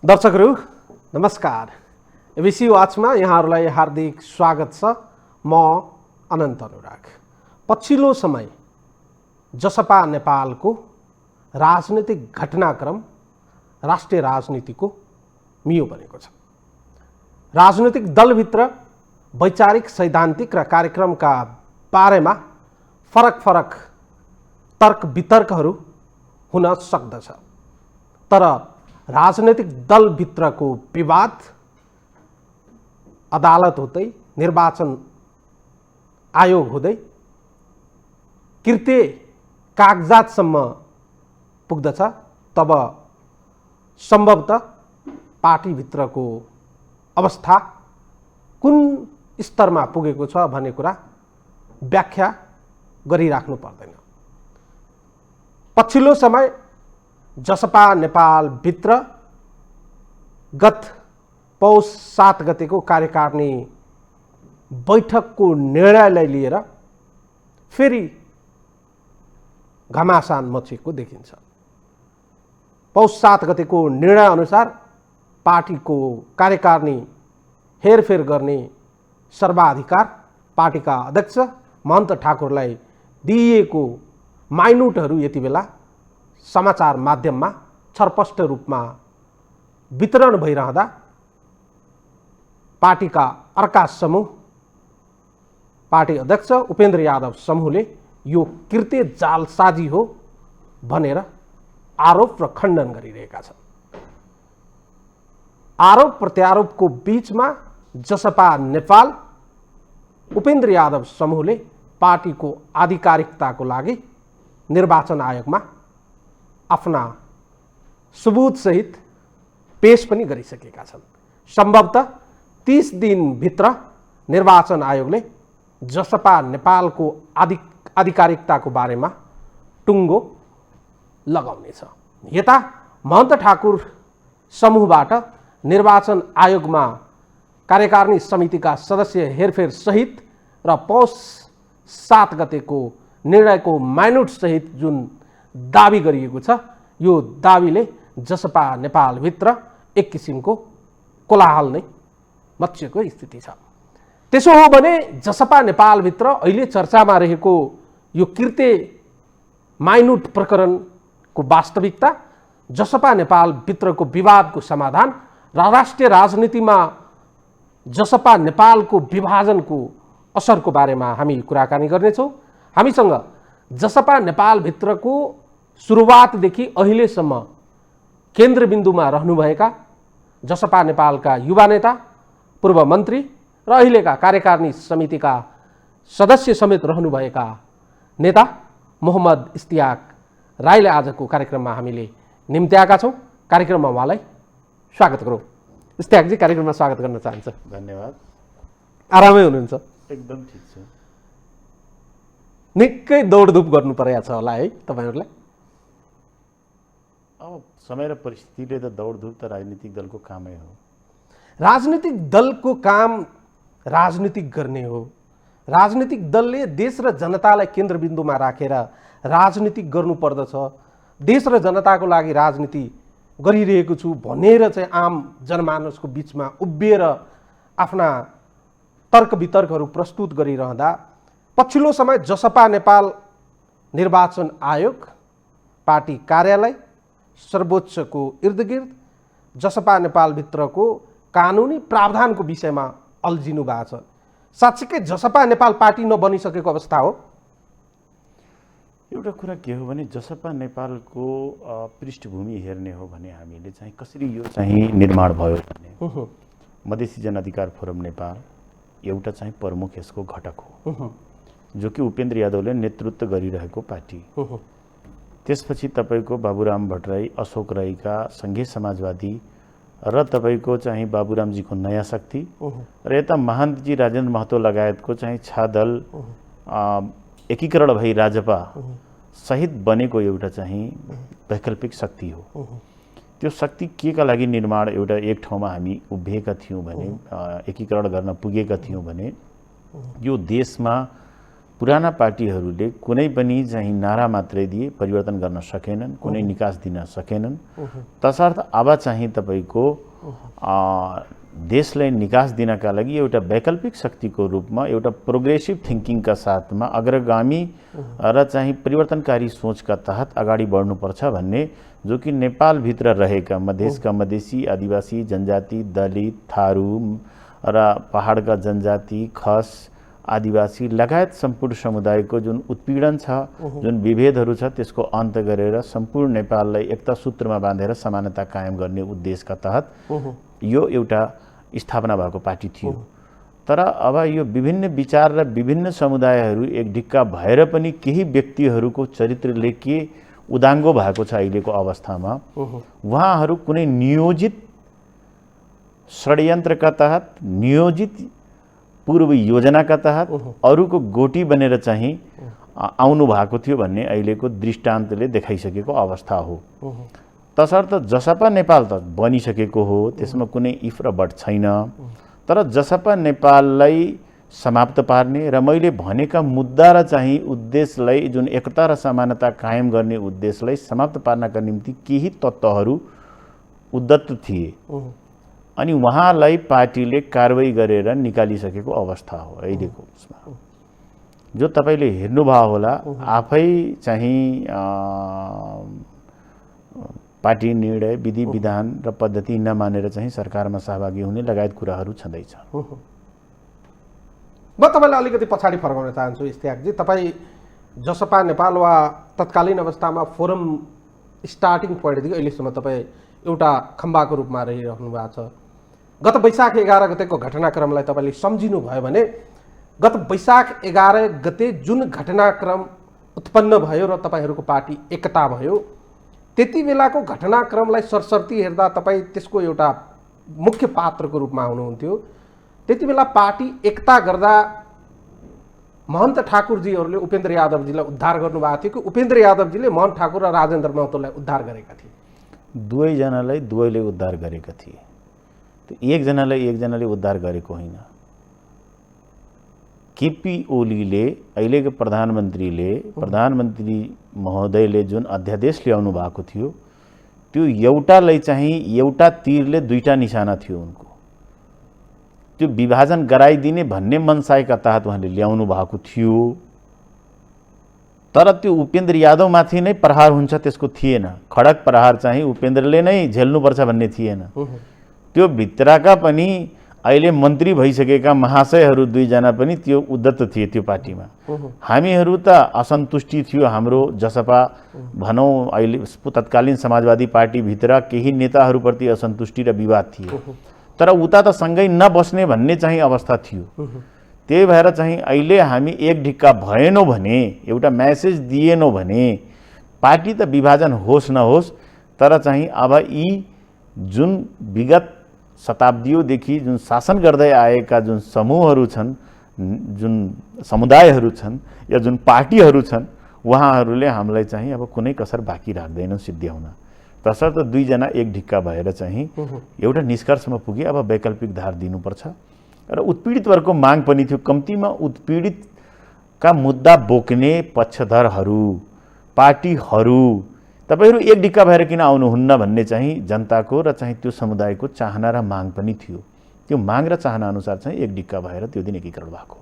दर्शकहरू नमस्कार। एबिसी वाचमा यहाँहरूलाई हार्दिक स्वागत छ। म अनन्त अनुराग। पछिल्लो समय जसपा नेपालको राजनीतिक घटनाक्रम राष्ट्रिय राजनीतिको मियो बनेको छ। राजनीतिक दलभित्र वैचारिक सैद्धान्तिक र कार्यक्रमका बारेमा फरक फरक तर्क वितर्कहरू हुन सक्दछ, तर राजनीतिक दलभित्रको विवाद अदालत हुँदै निर्वाचन आयोग हुँदै कृत्य कागजातसम्म पुग्दछ, तब सम्भवतः पार्टीभित्रको अवस्था कुन स्तरमा पुगेको छ भन्ने कुरा व्याख्या गरिराख्नु पर्दैन। पछिल्लो समय जसपा नेपालभित्र गत पौष 7 गतेको कार्यकारिणी बैठकको निर्णयलाई लिएर फेरि घमासान मचेको देखिन्छ। पौष 7 गतेको निर्णय अनुसार पार्टीको कार्यकारिणी हेरफेर गर्ने सर्वाधिकार पार्टीका अध्यक्ष महन्त ठाकुरलाई दिइएको माइनुटहरू यति बेला समाचार माध्यममा छरपष्ट रूपमा वितरण भइरहँदा पार्टीका अर्का समूह, पार्टी अध्यक्ष उपेन्द्र यादव समूहले यो कृत्य जालसाजी हो भनेर आरोप र खण्डन गरिरहेका छन्। आरोप प्रत्यारोपको बीचमा जसपा नेपाल उपेन्द्र यादव समूहले पार्टीको आधिकारिकताको लागि निर्वाचन आयोगमा आफ्ना सबुतसहित पेश पनि गरिसकेका छन्। सम्भवतः 30 दिनभित्र निर्वाचन आयोगले जसपा नेपालको आधिकारिकताको बारेमा टुङ्गो लगाउनेछ। यता महन्त ठाकुर समूहबाट निर्वाचन आयोगमा कार्यकारिणी समितिका सदस्य हेरफेर सहित र पौष 7 गतेको निर्णयको माइनुट सहित जुन दाबी गरिएको छ, यो दाबीले जसपा नेपालभित्र एक किसिमको कोलाहल नै मचिएको स्थिति छ। त्यसो हो भने जसपा नेपालभित्र अहिले चर्चामा रहेको यो कृत्य माइनुट प्रकरणको वास्तविकता, जसपा नेपालभित्रको विवादको समाधान र राष्ट्रिय राजनीतिमा जसपा नेपालको विभाजनको असरको बारेमा हामी कुराकानी गर्नेछौँ। हामीसँग जसपा नेपालभित्रको सुरुवातदेखि अहिलेसम्म केन्द्रबिन्दुमा रहनुभएका जसपा नेपालका युवा नेता, पूर्व मन्त्री र अहिलेका कार्यकारिणी समितिका सदस्य समेत रहनुभएका नेता मोहम्मद इस्तियाक राईले आजको कार्यक्रममा हामीले निम्त्याएका छौँ। कार्यक्रममा उहाँलाई स्वागत गरौँ। इस्तियाकजी, कार्यक्रममा स्वागत गर्न चाहन्छु। धन्यवाद। आरामै हुनुहुन्छ? एकदम ठिक छ। निकै दौडधुप गर्नु परेको छ होला है तपाईँहरूलाई? अब समय र परिस्थितिले त दौडधुप त राजनीतिक दलको कामै हो। राजनीतिक दलको काम राजनीतिक गर्ने हो। राजनीतिक दलले देश र जनतालाई केन्द्रबिन्दुमा राखेर राजनीतिक गर्नुपर्दछ। देश र जनताको लागि राजनीति गरिरहेको छु भनेर चाहिँ आम जनमानसको बिचमा उभिएर आफ्ना तर्क वितर्कहरू प्रस्तुत गरिरहँदा पछिल्लो समय जसपा नेपाल निर्वाचन आयोग, पार्टी कार्यालय, सर्वोच्चको इर्दगिर्द जसपा नेपालभित्रको कानुनी प्रावधानको विषयमा अल्झिनु भएको छ। साँच्चीकै जसपा नेपाल पार्टी नबनिसकेको अवस्था हो? एउटा कुरा के हो भने जसपा नेपालको पृष्ठभूमि हेर्ने हो भने हामीले चाहिँ कसरी यो चाहिँ निर्माण भयो भने मधेसी जनअधिकार फोरम नेपाल एउटा चाहिँ प्रमुख यसको घटक हो, जो कि उपेन्द्र यादवले नेतृत्व गरिरहेको पार्टी। त्यसपछि तपाईको बाबुराम भट्टराई, अशोक राईका सङ्घीय समाजवादी र तपाईको चाहिँ बाबुरामजीको नयाँ शक्ति र यता महन्तजी राजेन्द्र महतो लगायतको चाहिँ छादल एकीकरण भई राजपा सहित बनेको एउटा चाहिँ वैकल्पिक शक्ति हो। त्यो शक्ति के का लागि निर्माण एउटा एक ठाउँमा हामी उभिएका थियौँ भने, एकीकरण गर्न पुगेका थियौँ भने यो देशमा पुराना पार्टीहरूले कुनै पनि चाहिँ नारा मात्रै दिए परिवर्तन गर्न सकेनन्, कुनै निकास दिन सकेनन्। तसर्थ अब चाहिँ तपाईको देशलाई निकास दिनका लागि एउटा वैकल्पिक शक्तिको रूपमा एउटा प्रोग्रेसिभ थिङ्किङका साथमा अग्रगामी र चाहिँ परिवर्तनकारी सोचका तहत अगाडि बढ्नुपर्छ भन्ने, जो कि नेपालभित्र रहेका मधेसका मधेसी, आदिवासी, जनजाति, दलित, थारू र पहाडका जनजाति, खस, आदिवासी लगायत सम्पूर्ण समुदायको जुन उत्पीडन छ, जुन विभेदहरू छ, त्यसको अन्त गरेर सम्पूर्ण नेपाललाई एकता सूत्रमा बाँधेर समानता कायम गर्ने उद्देश्यका तहत यो एउटा स्थापना भएको पार्टी थियो। तर अब यो विभिन्न विचार र विभिन्न समुदायहरू एक ढिक्का भएर पनि केही व्यक्तिहरूको चरित्रले के उदाङ्गो भएको छ अहिलेको अवस्थामा, उहाँहरू कुनै नियोजित षड्यन्त्रका तहत, नियोजित पूर्व योजनाका तहत अरूको गोटी बनेर चाहिँ आउनु भएको थियो भन्ने अहिलेको दृष्टान्तले देखाइसकेको अवस्था हो। तसर्थ जसपा नेपाल त बनिसकेको हो, त्यसमा कुनै इफ र बट छैन। तर जसपा नेपाललाई समाप्त पार्ने र मैले भनेका मुद्दा र चाहिँ उद्देश्यलाई, जुन एकता र समानता कायम गर्ने उद्देश्यलाई समाप्त पार्नका निम्ति केही तत्त्वहरू उद्धत थिए अनि उहाँलाई पार्टीले कारबाही गरेर निकालिसकेको अवस्था हो अहिलेको उसमा। जो तपाईले हेर्नुभयो होला, आफै चाहिँ पार्टी निर्णय, विधि विधान र पद्धति नमानेर चाहिँ सरकारमा सहभागी हुने लगायत कुराहरू छँदैछ। म तपाईलाई अलिकति पछाडि फर्काउन चाहन्छु इस्तियाकजी। तपाई जसपा नेपाल वा तत्कालीन अवस्थामा फोरम स्टार्टिङ पोइन्टदेखि अहिलेसम्म तपाईँ एउटा खम्बाको रूपमा रहिरहनु भएको छ। गत वैशाख 11 गतेको घटनाक्रमलाई तपाईँले सम्झिनु भयो भने गत वैशाख 11 गते जुन घटनाक्रम उत्पन्न भयो र तपाईँहरूको पार्टी एकता भयो, त्यति बेलाको घटनाक्रमलाई सरसर्ती हेर्दा तपाईँ त्यसको एउटा मुख्य पात्रको रूपमा हुनुहुन्थ्यो। त्यति बेला पार्टी एकता गर्दा महन्त ठाकुरजीहरूले उपेन्द्र यादवजीलाई उद्धार गर्नुभएको थियो कि उपेन्द्र यादवजीले महन्त ठाकुर र राजेन्द्र महतोलाई उद्धार गरेका थिए? दुवैजनालाई दुवैले उद्धार गरेका थिए। एकजनालाई एकजनाले उद्धार गरेको होइन। केपी ओलीले, अहिलेको प्रधानमन्त्री महोदयले जुन अध्यादेश ल्याउनु भएको थियो, त्यो एउटालाई चाहिँ एउटा तीरले दुईटा निशाना थियो उनको। त्यो विभाजन गराइदिने भन्ने मनसायका तहत उहाँले ल्याउनु भएको थियो। तर त्यो उपेन्द्र यादवमाथि नै प्रहार हुन्छ त्यसको थिएन। खडक प्रहार चाहिँ उपेन्द्रले नै झेल्नुपर्छ भन्ने थिएन। त्यो भित्रका पनि अहिले मन्त्री भइसकेका महाशयहरू दुईजना पनि त्यो उद्धत थिए त्यो पार्टीमा। हामीहरू त असन्तुष्टि थियो, हाम्रो जसपा भनौँ अहिले तत्कालीन समाजवादी पार्टीभित्र केही नेताहरूप्रति असन्तुष्टि र विवाद थिए। तर उता त सँगै नबस्ने भन्ने चाहिँ अवस्था थियो। त्यही भएर चाहिँ अहिले हामी एक ढिक्का भएनौँ भने, एउटा म्यासेज दिएनौँ भने पार्टी त विभाजन होस् नहोस्, तर चाहिँ अब यी जुन विगत शताब्दीदेखि जुन शासन गर्दै आएका जुन समूहहरू छन्, जुन समुदायहरू छन् या जुन पार्टीहरू छन्, उहाँहरूले हामीलाई चाहिँ अब कुनै कसर बाँकी राख्दैनन् सिद्ध्याउन। तसर्थ दुईजना एक ढिक्का भएर चाहिँ एउटा निष्कर्षमा पुगे अब वैकल्पिक धार दिनुपर्छ। र उत्पीडित वर्गको माग पनि थियो। कम्तीमा उत्पीडितका मुद्दा बोक्ने पक्षधरहरू, पार्टीहरू, तपाईहरू एक ढिक्का भएर किन आउनुहुन्न भन्ने चाहिँ जनताको र चाहिँ त्यो समुदायको चाहना र माग पनि थियो। त्यो माग र चाहना अनुसार चाहिँ एक ढिक्का भएर त्यो दिन एकीकरण भएको।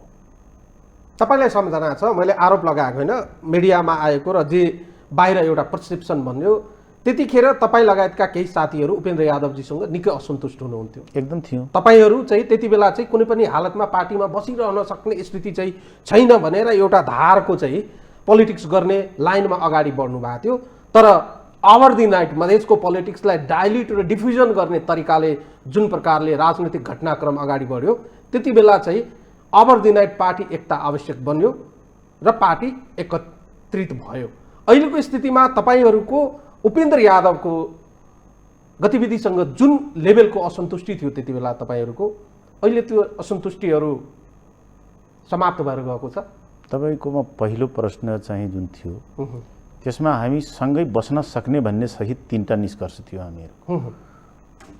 तपाईँलाई सम्झना छ, मैले आरोप लगाएको होइन, मिडियामा आएको र जे बाहिर एउटा पर्सेप्सन भन्यो, त्यतिखेर तपाईँ लगायतका केही साथीहरू उपेन्द्र यादवजीसँग निकै असन्तुष्ट हुनुहुन्थ्यो। एकदम थियो। तपाईँहरू चाहिँ त्यति बेला चाहिँ कुनै पनि हालतमा पार्टीमा बसिरहन सक्ने स्थिति चाहिँ छैन भनेर एउटा धारको चाहिँ पोलिटिक्स गर्ने लाइनमा अगाडि बढ्नु भएको थियो। तर ओभर द नाइट मधेसको पोलिटिक्सलाई डाइल्युट र डिफ्युजन गर्ने तरिकाले जुन प्रकारले राजनीतिक घटनाक्रम अगाडि बढ्यो, त्यति बेला चाहिँ ओभर द नाइट पार्टी एकता आवश्यक बन्यो र पार्टी एकत्रित भयो। अहिलेको स्थितिमा तपाईँहरूको उपेन्द्र यादवको गतिविधिसँग जुन लेभलको असन्तुष्टि थियो त्यति बेला तपाईँहरूको, अहिले त्यो असन्तुष्टिहरू समाप्त भएर गएको छ? तपाईँकोमा पहिलो प्रश्न चाहिँ जुन थियो त्यसमा हामी सँगै बस्न सक्ने भन्ने सहित 3टा निष्कर्ष थियो हामीहरू।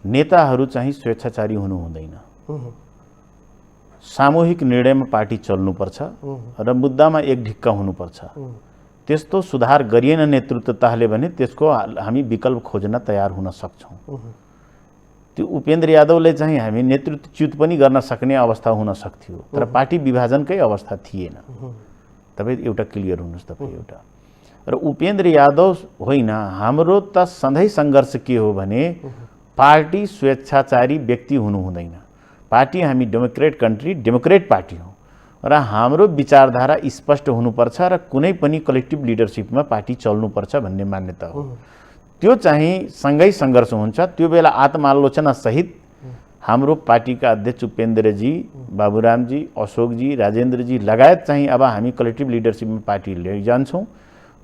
नेताहरू चाहिँ स्वेच्छाचारी हुनु हुँदैन। सामूहिक निर्णयमा पार्टी चल्नुपर्छ र मुद्दामा एक ढिक्का हुनुपर्छ। त्यस्तो सुधार गरिएन नेतृत्वताले भने त्यसको हामी विकल्प खोज्न तयार हुन सक्छौँ। त्यो उपेन्द्र यादवले चाहिँ हामी नेतृत्वच्युत पनि गर्न सक्ने अवस्था हुन सक्थ्यो, तर पार्टी विभाजनकै अवस्था थिएन। तपाईँ एउटा क्लियर हुनुहोस्। तपाईँ एउटा र उपेन्द्र यादव होइन, हाम्रो त सधैँ सङ्घर्ष के हो भने पार्टी स्वेच्छाचारी व्यक्ति हुनु हुँदैन। पार्टी हामी डेमोक्रेट कन्ट्री, डेमोक्रेट पार्टी हो र हाम्रो विचारधारा स्पष्ट हुनुपर्छ र कुनै पनि कलेक्टिभ लिडरसिपमा पार्टी चल्नुपर्छ भन्ने मान्यता हो। त्यो चाहिँ सँगै सङ्घर्ष हुन्छ। त्यो बेला आत्मालोचना सहित हाम्रो पार्टीका अध्यक्ष उपेन्द्रजी, बाबुरामजी, अशोकजी, राजेन्द्रजी लगायत चाहिँ अब हामी कलेक्टिभ लिडरसिपमा पार्टी लैजान्छौँ।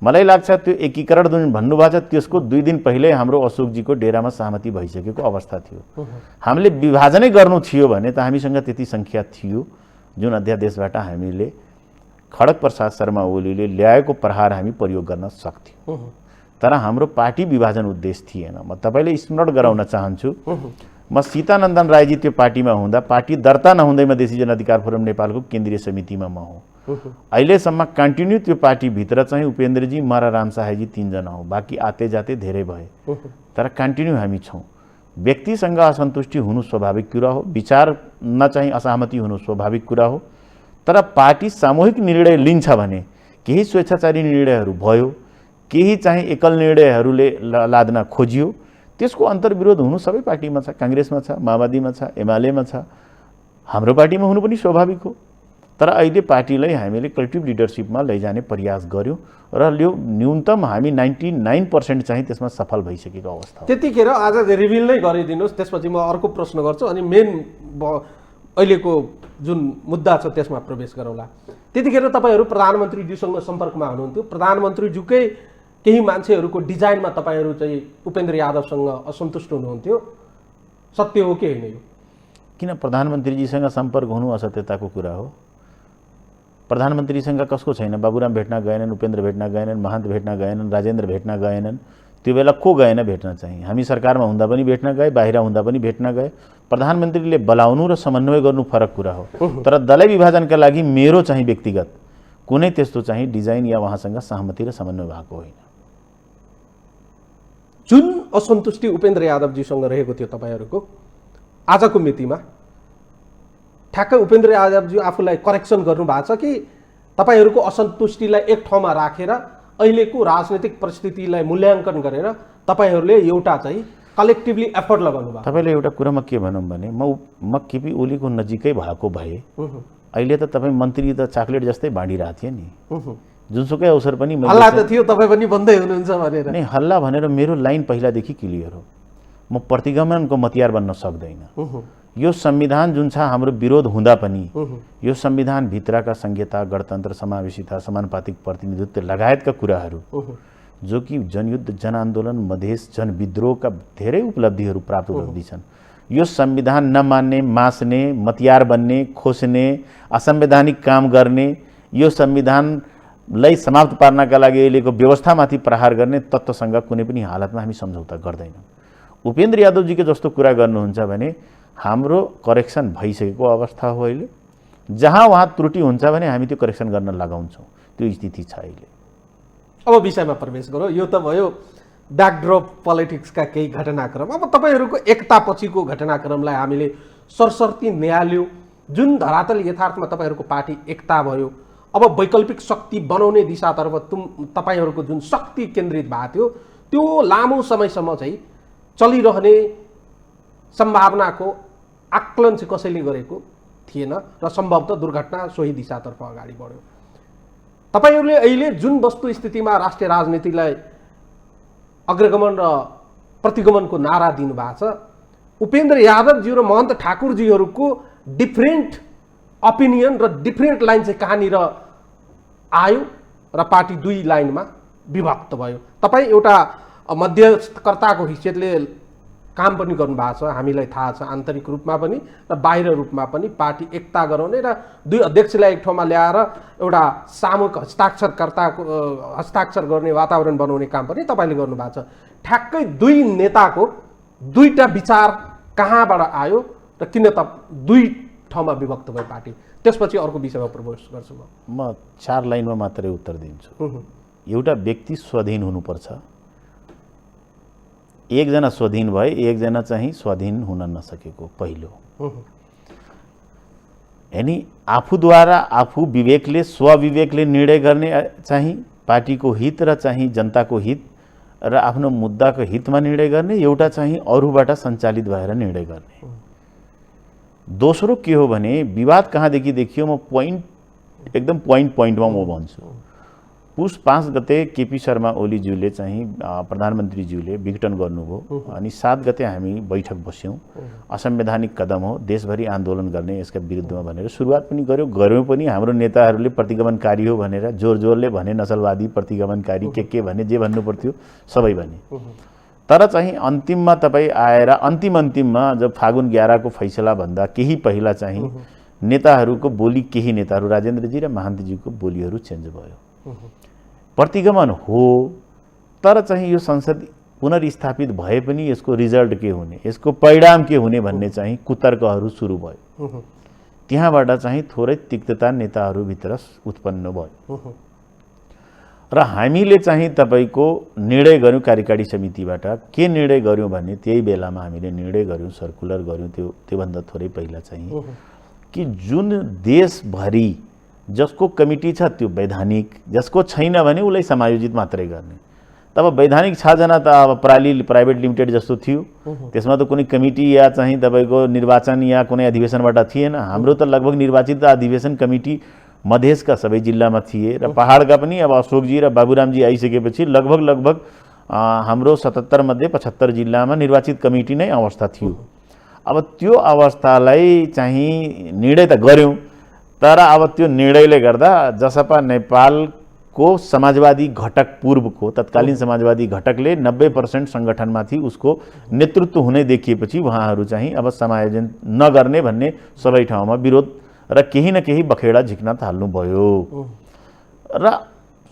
मलाई लाग्छ त्यो एकीकरण जुन भन्नुभएको छ त्यसको 2 दिन पहिल्यै हाम्रो अशोकजीको डेरामा सहमति भइसकेको अवस्था थियो। हामीले विभाजनै गर्नु थियो भने त हामीसँग त्यति सङ्ख्या थियो जुन अध्यादेशबाट हामीले खड्ग प्रसाद शर्मा ओलीले ल्याएको प्रहार हामी प्रयोग गर्न सक्थ्यौँ। तर हाम्रो पार्टी विभाजन उद्देश्य थिएन। म तपाईँले स्मरण गराउन चाहन्छु, म सीतानन्दन राईजी त्यो पार्टीमा हुँदा पार्टी दर्ता नहुँदै मधेसी जनअधिकार फोरम नेपालको केन्द्रीय समितिमा म हुँ। अहिलेसम्म कन्टिन्यू त्यो पार्टीभित्र चाहिँ उपेन्द्रजी, म र राम सहायजी 3 जना हौँ। बाँकी आते जाते धेरै भए, तर कन्टिन्यू हामी छौँ। व्यक्तिसँग असन्तुष्टि हुनु स्वाभाविक कुरा हो, विचारमा चाहिँ असहमति हुनु स्वाभाविक कुरा हो, तर पार्टी सामूहिक निर्णय लिन्छ भने केही स्वेच्छाचारी निर्णयहरू भयो, केही चाहिँ एकल निर्णयहरूले लाद्न खोजियो, त्यसको अन्तर्विरोध हुनु सबै पार्टीमा छ। काङ्ग्रेसमा छ, माओवादीमा छ, एमालेमा छ, हाम्रो पार्टीमा हुनु पनि स्वाभाविक हो। तर अहिले पार्टीलाई हामीले कलेक्टिभ लिडरसिपमा लैजाने प्रयास गर्यौँ र यो न्यूनतम हामी 99% चाहिँ त्यसमा सफल भइसकेको अवस्था हो। त्यतिखेर आज रिभिल नै गरिदिनुहोस्, त्यसपछि म अर्को प्रश्न गर्छु अनि मेन अहिलेको जुन मुद्दा छ त्यसमा प्रवेश गरौँला। त्यतिखेर तपाईँहरू प्रधानमन्त्रीज्यूसँग सम्पर्कमा हुनुहुन्थ्यो। प्रधानमन्त्रीज्यूकै केही मान्छेहरूको डिजाइनमा तपाईँहरू चाहिँ उपेन्द्र यादवसँग असन्तुष्ट हुनुहुन्थ्यो, सत्य हो कि होइन? किन प्रधानमन्त्रीजीसँग सम्पर्क हुनु असत्यताको कुरा हो? प्रधानमन्त्रीसँग कसको छैन? बाबुराम भेट्न गएनन्, उपेन्द्र भेट्न गएनन्, महन्त भेट्न गएनन्, राजेन्द्र भेट्न गएनन्। त्यो बेला को गएन भेट्न चाहिँ? हामी सरकारमा हुँदा पनि भेट्न गए, बाहिर हुँदा पनि भेट्न गए। प्रधानमन्त्रीले बोलाउनु र समन्वय गर्नु फरक कुरा हो। तर दलै विभाजनका लागि मेरो चाहिँ व्यक्तिगत कुनै त्यस्तो चाहिँ डिजाइन या उहाँसँग सहमति र समन्वय भएको होइन। जुन असन्तुष्टि उपेन्द्र यादवजीसँग रहेको थियो तपाईँहरूको आजको मितिमा, ठ्याक्कै उपेन्द्र यादवजी आफूलाई करेक्सन गर्नुभएको छ कि तपाईँहरूको असन्तुष्टिलाई एक ठाउँमा राखेर अहिलेको राजनीतिक परिस्थितिलाई मूल्याङ्कन गरेर तपाईँहरूले एउटा चाहिँ कलेक्टिभली एफर्ट लगाउनु भयो? तपाईँले एउटा कुरामा के भनौँ भने म केपी ओलीको नजिकै भएको भए अहिले त तपाईँ मन्त्री त चाक्लेट जस्तै बाँडिरहेको थिएँ नि। जुनसुकै अवसर पनि हल्ला त थियो, तपाईँ पनि भन्दै हुनुहुन्छ भनेर। नै हल्ला भनेर मेरो लाइन पहिलादेखि क्लियर हो। म प्रतिगमनको मतियार बन्न सक्दैन। यो संविधान जुन छ हाम्रो विरोध हुँदा पनि यो संविधान भित्रका संहिता, गणतन्त्र, समावेशिता, समानुपातिक प्रतिनिधित्व लगायतका कुराहरू जो कि जनयुद्ध, जनआन्दोलन, मधेस, जनविद्रोहका धेरै उपलब्धिहरू प्राप्त उपलब्धि छन्। यो संविधान नमान्ने, मास्ने, मतियार बन्ने, खोस्ने, असंवैधानिक काम गर्ने, यो संविधानलाई समाप्त पार्नका लागि अहिलेको व्यवस्थामाथि प्रहार गर्ने तत्त्वसँग कुनै पनि हालतमा हामी सम्झौता गर्दैनौँ। उपेन्द्र यादवजीको जस्तो कुरा गर्नुहुन्छ भने हाम्रो करेक्सन भइसकेको अवस्था हो। अहिले जहाँ वहाँ त्रुटि हुन्छ भने हामी त्यो करेक्सन गर्न लगाउँछौँ। त्यो स्थिति छ अहिले। अब विषयमा प्रवेश गरौँ। यो त भयो ब्याकड्रप पोलिटिक्सका केही घटनाक्रम। अब तपाईँहरूको एकता पछिको घटनाक्रमलाई हामीले सरसर्ती निहाल्यौँ। जुन धरातल यथार्थमा तपाईँहरूको पार्टी एकता भयो, अब वैकल्पिक शक्ति बनाउने दिशातर्फ तपाईँहरूको जुन शक्ति केन्द्रित भएको थियो त्यो लामो समयसम्म चाहिँ चलिरहने सम्भावनाको आकलन चाहिँ कसैले गरेको थिएन र सम्भवतः दुर्घटना सोही दिशातर्फ अगाडि बढ्यो। तपाईँहरूले अहिले जुन वस्तुस्थितिमा राष्ट्रिय राजनीतिलाई अग्रगमन र प्रतिगमनको नारा दिनुभएको छ, उपेन्द्र यादवजी र महन्त ठाकुरजीहरूको डिफ्रेन्ट ओपिनियन र डिफ्रेन्ट लाइन चाहिँ कहाँनिर आयो र पार्टी 2 लाइनमा विभक्त भयो। तपाईँ एउटा मध्यस्थकर्ताको हैसियतले काम पनि गर्नुभएको छ, हामीलाई थाहा छ, आन्तरिक रूपमा पनि र बाहिर रूपमा पनि पार्टी एकता गराउने र 2 अध्यक्षलाई एक ठाउँमा ल्याएर एउटा सामूहिक हस्ताक्षर गर्ने वातावरण बनाउने काम पनि तपाईँले गर्नुभएको छ। ठ्याक्कै 2 नेताको 2टा विचार कहाँबाट आयो र किन त 2 ठाउँमा विभक्त भयो पार्टी। त्यसपछि अर्को विषयमा प्रवेश गर्छु म 4 लाइनमा मात्रै उत्तर दिन्छु। एउटा व्यक्ति स्वाधीन हुनुपर्छ। एकजना स्वाधीन भए, एकजना चाहिँ स्वाधीन हुन नसकेको पहिलो। यानी आफूद्वारा आफू विवेकले स्वविवेकले निर्णय गर्ने चाहिँ पार्टीको हित र चाहिँ जनताको हित र आफ्नो मुद्दाको हितमा निर्णय गर्ने, एउटा चाहिँ अरूबाट सञ्चालित भएर निर्णय गर्ने। दोस्रो के हो भने विवाद कहाँदेखि देखियो, म एकदम पोइन्टमा म भन्छु। पुस 5 गते केपी शर्मा ओलीज्यूले चाहिँ प्रधानमन्त्रीज्यूले विघटन गर्नुभयो अनि 7 गते हामी बैठक बस्यौँ। असंवैधानिक कदम हो, देशभरि आन्दोलन गर्ने यसका विरुद्धमा भनेर सुरुवात पनि गऱ्यौँ पनि। हाम्रो नेताहरूले प्रतिगमनकारी हो भनेर जोर-जोरले भने, नसलवादी, प्रतिगमनकारी के भने, जे भन्नु पर्थ्यो सबै भने। तर चाहिँ अन्तिममा तपाईँ आएर अन्तिममा जब फागुन 11 को फैसला भन्दा केही पहिला चाहिँ नेताहरूको बोली, केही नेताहरू राजेन्द्रजी र महान्तिजीको बोलीहरू चेन्ज भयो। प्रतिगमन हो, तर चाहिँ यो संसद पुनर्स्थापित भए पनि यसको रिजल्ट के हुने, यसको परिणाम के हुने भन्ने चाहिँ कुतर्कहरू सुरु भयो। त्यहाँबाट चाहिँ थोरै तिक्तता नेताहरूभित्र उत्पन्न भयो र हामीले चाहिँ तपाईको निर्णय गर्यौँ कार्यकारी समितिबाट। के निर्णय गर्यौँ भने त्यही बेलामा हामीले निर्णय गर्यौँ, सर्कुलर गर्यौँ त्योभन्दा थोरै पहिला चाहिँ कि जुन देशभरि जसको कमिटी छ त्यो वैधानिक, जसको छैन भने उसलाई समायोजित मात्रै गर्ने। तब वैधानिक 6 जना त अब प्राली प्राइभेट लिमिटेड जस्तो थियो, त्यसमा त कुनै कमिटी या चाहिँ तपाईको निर्वाचन या कुनै अधिवेशनबाट थिएन। हाम्रो त लगभग निर्वाचित अधिवेशन कमिटी मधेसका सबै जिल्लामा थिए र पहाडका पनि अब अशोकजी र बाबुरामजी आइसकेपछि लगभग हाम्रो 77 मध्ये 75 जिल्लामा निर्वाचित कमिटी नै अवस्था थियो। अब त्यो अवस्थालाई चाहिँ निर्णय त गर्यौँ, तर अब त्यो निर्णयले गर्दा जसपा नेपालको समाजवादी घटक पूर्वको तत्कालीन समाजवादी घटकले 90% सङ्गठनमाथि उसको नेतृत्व हुने देखिएपछि उहाँहरू चाहिँ अब समायोजन नगर्ने भन्ने सबै ठाउँमा विरोध र केही न केही बखेडा झिक्न थाल्नुभयो। र